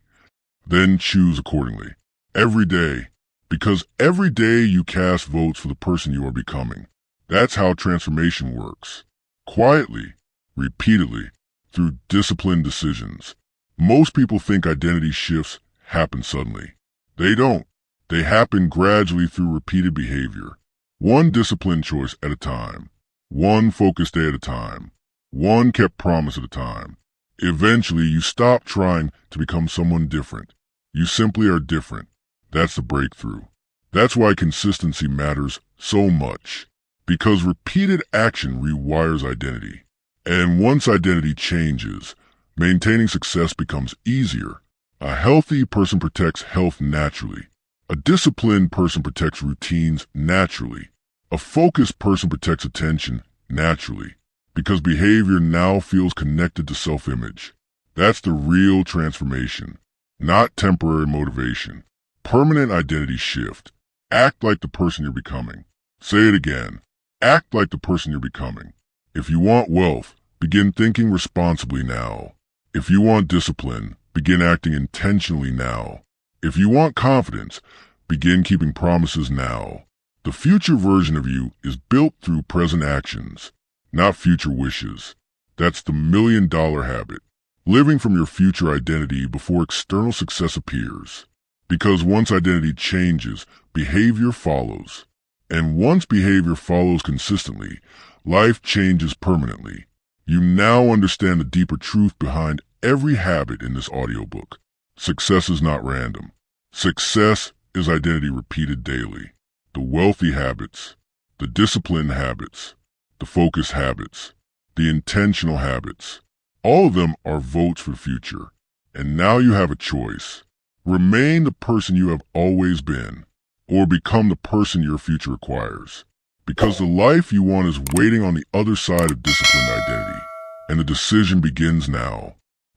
Then choose accordingly. Every day. Because every day you cast votes for the person you are becoming. That's how transformation works. Quietly, repeatedly, through disciplined decisions. Most people think identity shifts happen suddenly. They don't. They happen gradually through repeated behavior. One disciplined choice at a time. One focused day at a time. One kept promise at a time. Eventually, you stop trying to become someone different. You simply are different. That's the breakthrough. That's why consistency matters so much. Because repeated action rewires identity. And once identity changes, maintaining success becomes easier. A healthy person protects health naturally. A disciplined person protects routines naturally. A focused person protects attention naturally. Because behavior now feels connected to self-image. That's the real transformation, not temporary motivation. Permanent identity shift. Act like the person you're becoming. Say it again. Act like the person you're becoming. If you want wealth, begin thinking responsibly now. If you want discipline, begin acting intentionally now. If you want confidence, begin keeping promises now. The future version of you is built through present actions, not future wishes. That's the million-dollar habit. Living from your future identity before external success appears. Because once identity changes, behavior follows. And once behavior follows consistently, life changes permanently. You now understand the deeper truth behind every habit in this audiobook. Success is not random. Success is identity repeated daily. The wealthy habits, the disciplined habits, the focused habits, the intentional habits. All of them are votes for the future. And now you have a choice. Remain the person you have always been, or become the person your future requires. Because the life you want is waiting on the other side of disciplined identity. And the decision begins now.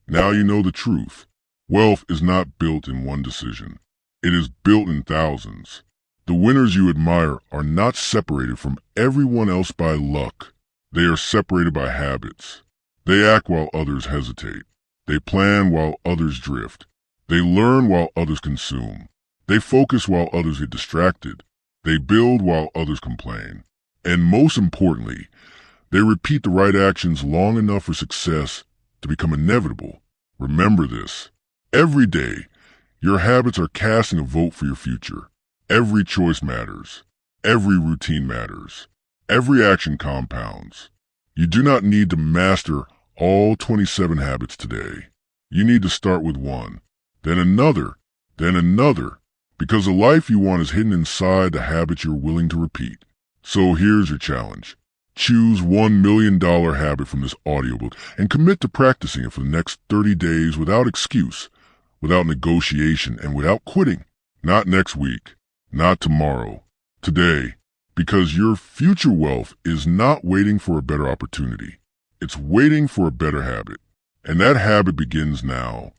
Now you know the truth. Wealth is not built in one decision. It is built in thousands. The winners you admire are not separated from everyone else by luck. They are separated by habits. They act while others hesitate. They plan while others drift. They learn while others consume. They focus while others get distracted. They build while others complain. And most importantly, they repeat the right actions long enough for success to become inevitable. Remember this. Every day, your habits are casting a vote for your future. Every choice matters. Every routine matters. Every action compounds. You do not need to master all 27 habits today. You need to start with one, then another, because the life you want is hidden inside the habits you're willing to repeat. So here's your challenge. Choose $1 million habit from this audiobook and commit to practicing it for the next 30 days without excuse, without negotiation, and without quitting. Not next week, not tomorrow, today. Because your future wealth is not waiting for a better opportunity. It's waiting for a better habit. And that habit begins now.